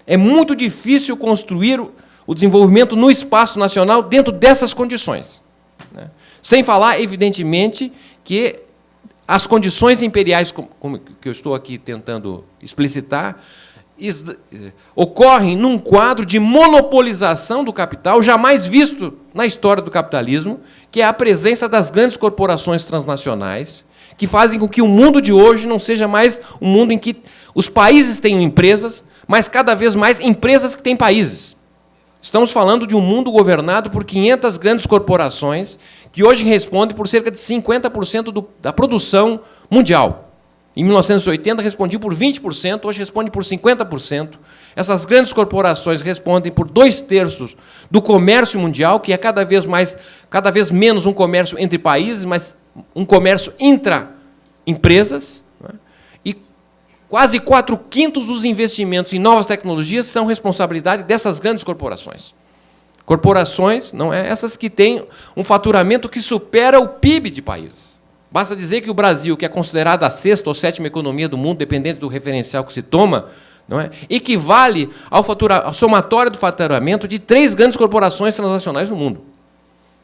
É muito difícil construir o desenvolvimento no espaço nacional dentro dessas condições. Né? Sem falar, evidentemente, que as condições imperiais, como que eu estou aqui tentando explicitar, ocorrem num quadro de monopolização do capital jamais visto na história do capitalismo, que é a presença das grandes corporações transnacionais, que fazem com que o mundo de hoje não seja mais um mundo em que os países tenham empresas, mas cada vez mais empresas que têm países. Estamos falando de um mundo governado por 500 grandes corporações, que hoje respondem por cerca de 50% da produção mundial. Em 1980, respondia por 20%, hoje responde por 50%. Essas grandes corporações respondem por 2/3 do comércio mundial, que é cada vez menos um comércio entre países, mas um comércio intra-empresas. Né? E quase 4/5 dos investimentos em novas tecnologias são responsabilidade dessas grandes corporações. Corporações, não é, essas que têm um faturamento que supera o PIB de países. Basta dizer que o Brasil, que é considerado a 6ª ou 7ª economia do mundo, dependendo do referencial que se toma, não é, equivale ao somatório do faturamento de 3 grandes corporações transnacionais no mundo.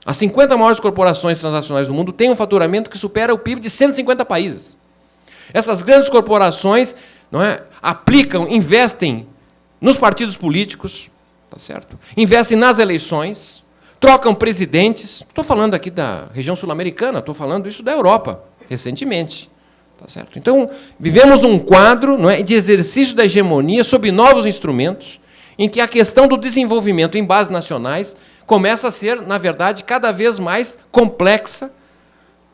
As 50 maiores corporações transnacionais do mundo têm um faturamento que supera o PIB de 150 países. Essas grandes corporações, não é, investem nos partidos políticos, tá certo? Investem nas eleições, trocam presidentes. Estou falando aqui da região sul-americana, estou falando isso da Europa, recentemente. Tá certo? Então, vivemos num quadro, não é, de exercício da hegemonia sob novos instrumentos, em que a questão do desenvolvimento em bases nacionais começa a ser, na verdade, cada vez mais complexa,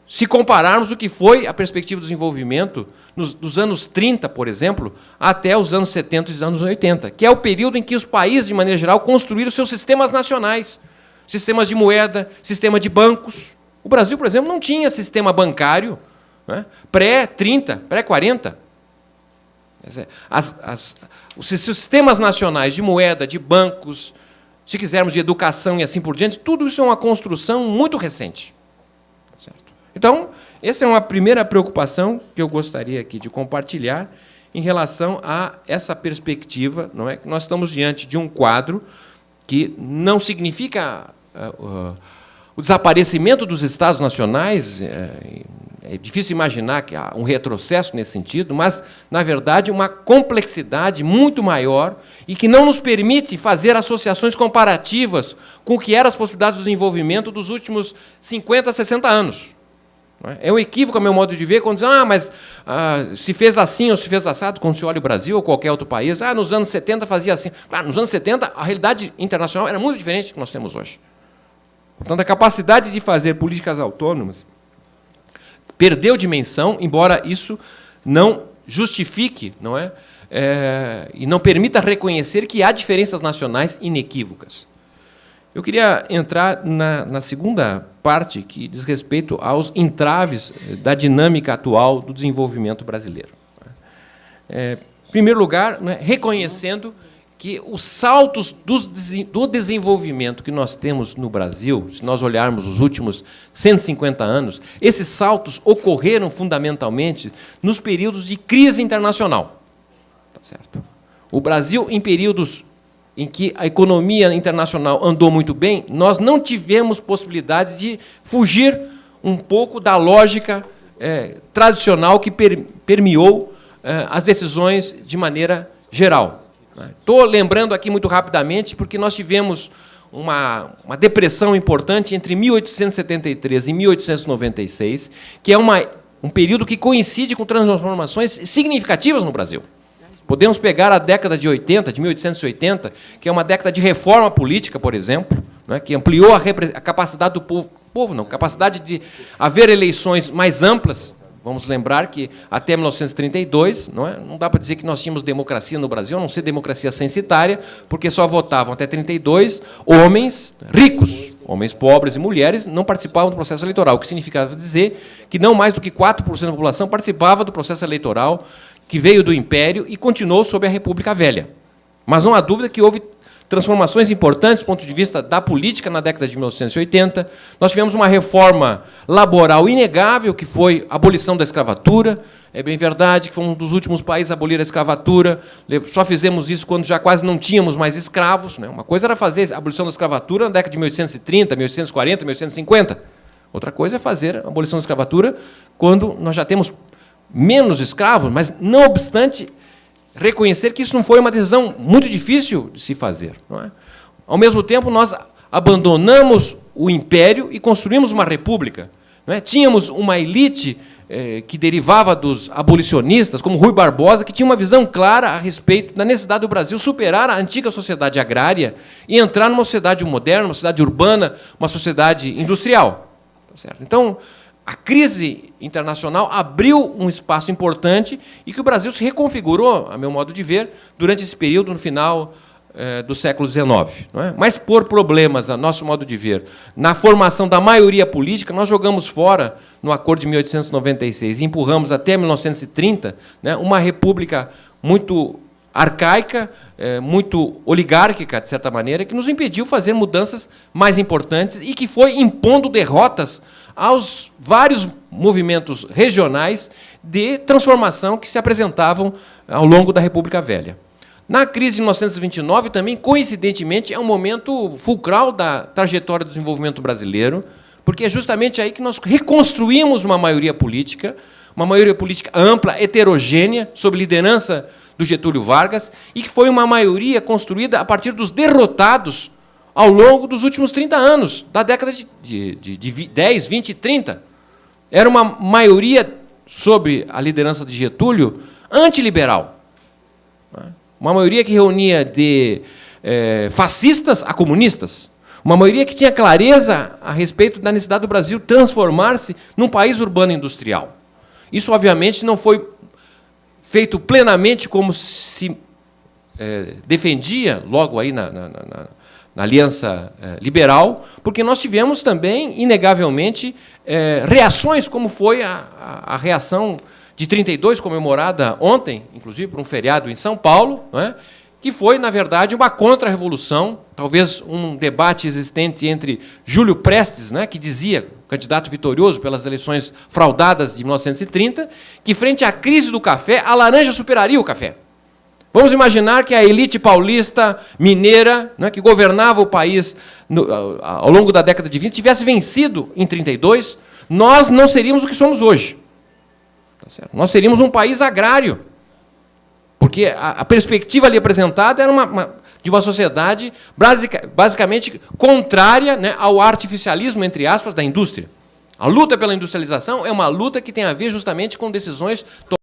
se compararmos o que foi a perspectiva do desenvolvimento dos anos 30, por exemplo, até os anos 70 e os anos 80, que é o período em que os países, de maneira geral, construíram seus sistemas nacionais, sistemas de moeda, sistema de bancos. O Brasil, por exemplo, não tinha sistema bancário, né, pré-30, pré-40. Os sistemas nacionais de moeda, de bancos, se quisermos, de educação e assim por diante, tudo isso é uma construção muito recente. Certo? Então, essa é uma primeira preocupação que eu gostaria aqui de compartilhar em relação a essa perspectiva, não é, que nós estamos diante de um quadro que não significa o desaparecimento dos Estados nacionais. É difícil imaginar que há um retrocesso nesse sentido, mas, na verdade, uma complexidade muito maior e que não nos permite fazer associações comparativas com o que eram as possibilidades do desenvolvimento dos últimos 50, 60 anos. É um equívoco, a meu modo de ver, quando dizem, se fez assim ou se fez assado, quando se olha o Brasil ou qualquer outro país, nos anos 70 fazia assim. Claro, nos anos 70, a realidade internacional era muito diferente do que nós temos hoje. Portanto, a capacidade de fazer políticas autônomas perdeu dimensão, embora isso não justifique, não é? E não permita reconhecer que há diferenças nacionais inequívocas. Eu queria entrar na segunda parte, que diz respeito aos entraves da dinâmica atual do desenvolvimento brasileiro. Em primeiro lugar, reconhecendo que os saltos do desenvolvimento que nós temos no Brasil, se nós olharmos os últimos 150 anos, esses saltos ocorreram fundamentalmente nos períodos de crise internacional. Tá certo? O Brasil, em períodos em que a economia internacional andou muito bem, nós não tivemos possibilidade de fugir um pouco da lógica tradicional que permeou as decisões de maneira geral. Estou lembrando aqui muito rapidamente, porque nós tivemos uma depressão importante entre 1873 e 1896, que é um período que coincide com transformações significativas no Brasil. Podemos pegar a década de 80, de 1880, que é uma década de reforma política, por exemplo, que ampliou a capacidade do capacidade de haver eleições mais amplas. Vamos lembrar que, até 1932, não dá para dizer que nós tínhamos democracia no Brasil, a não ser democracia censitária, porque só votavam, até 32, homens ricos. Homens pobres e mulheres não participavam do processo eleitoral, o que significava dizer que não mais do que 4% da população participava do processo eleitoral que veio do Império e continuou sob a República Velha. Mas não há dúvida que houve transformações importantes do ponto de vista da política na década de 1980. Nós tivemos uma reforma laboral inegável, que foi a abolição da escravatura. É bem verdade que foi um dos últimos países a abolir a escravatura. Só fizemos isso quando já quase não tínhamos mais escravos. Uma coisa era fazer a abolição da escravatura na década de 1830, 1840, 1850. Outra coisa é fazer a abolição da escravatura quando nós já temos menos escravos, mas, não obstante, reconhecer que isso não foi uma decisão muito difícil de se fazer. Não é? Ao mesmo tempo, nós abandonamos o império e construímos uma república. Não é? Tínhamos uma elite que derivava dos abolicionistas, como Rui Barbosa, que tinha uma visão clara a respeito da necessidade do Brasil superar a antiga sociedade agrária e entrar numa sociedade moderna, uma sociedade urbana, uma sociedade industrial. Tá certo? Então, a crise internacional abriu um espaço importante e que o Brasil se reconfigurou, a meu modo de ver, durante esse período, no final do século XIX. Não é? Mas, por problemas, a nosso modo de ver, na formação da maioria política, nós jogamos fora, no Acordo de 1896, e empurramos até 1930, uma república muito arcaica, muito oligárquica, de certa maneira, que nos impediu fazer mudanças mais importantes e que foi impondo derrotas aos vários movimentos regionais de transformação que se apresentavam ao longo da República Velha. Na crise de 1929, também, coincidentemente, é um momento fulcral da trajetória do desenvolvimento brasileiro, porque é justamente aí que nós reconstruímos uma maioria política ampla, heterogênea, sob liderança do Getúlio Vargas, e que foi uma maioria construída a partir dos derrotados ao longo dos últimos 30 anos, da década de 10, 20 e 30. Era uma maioria, sob a liderança de Getúlio, antiliberal. Uma maioria que reunia de fascistas a comunistas. Uma maioria que tinha clareza a respeito da necessidade do Brasil transformar-se num país urbano industrial. Isso, obviamente, não foi feito plenamente como se defendia logo aí na Aliança Liberal, porque nós tivemos também, inegavelmente, reações, como foi a reação de 32, comemorada ontem, inclusive por um feriado em São Paulo, não é? Que foi, na verdade, uma contra-revolução, talvez um debate existente entre Júlio Prestes, né, que dizia, candidato vitorioso pelas eleições fraudadas de 1930, que, frente à crise do café, a laranja superaria o café. Vamos imaginar que a elite paulista, mineira, né, que governava o país ao longo da década de 20, tivesse vencido em 32, nós não seríamos o que somos hoje. Tá certo? Nós seríamos um país agrário. Porque a perspectiva ali apresentada era de uma sociedade basicamente contrária, né, ao artificialismo, entre aspas, da indústria. A luta pela industrialização é uma luta que tem a ver justamente com decisões tomadas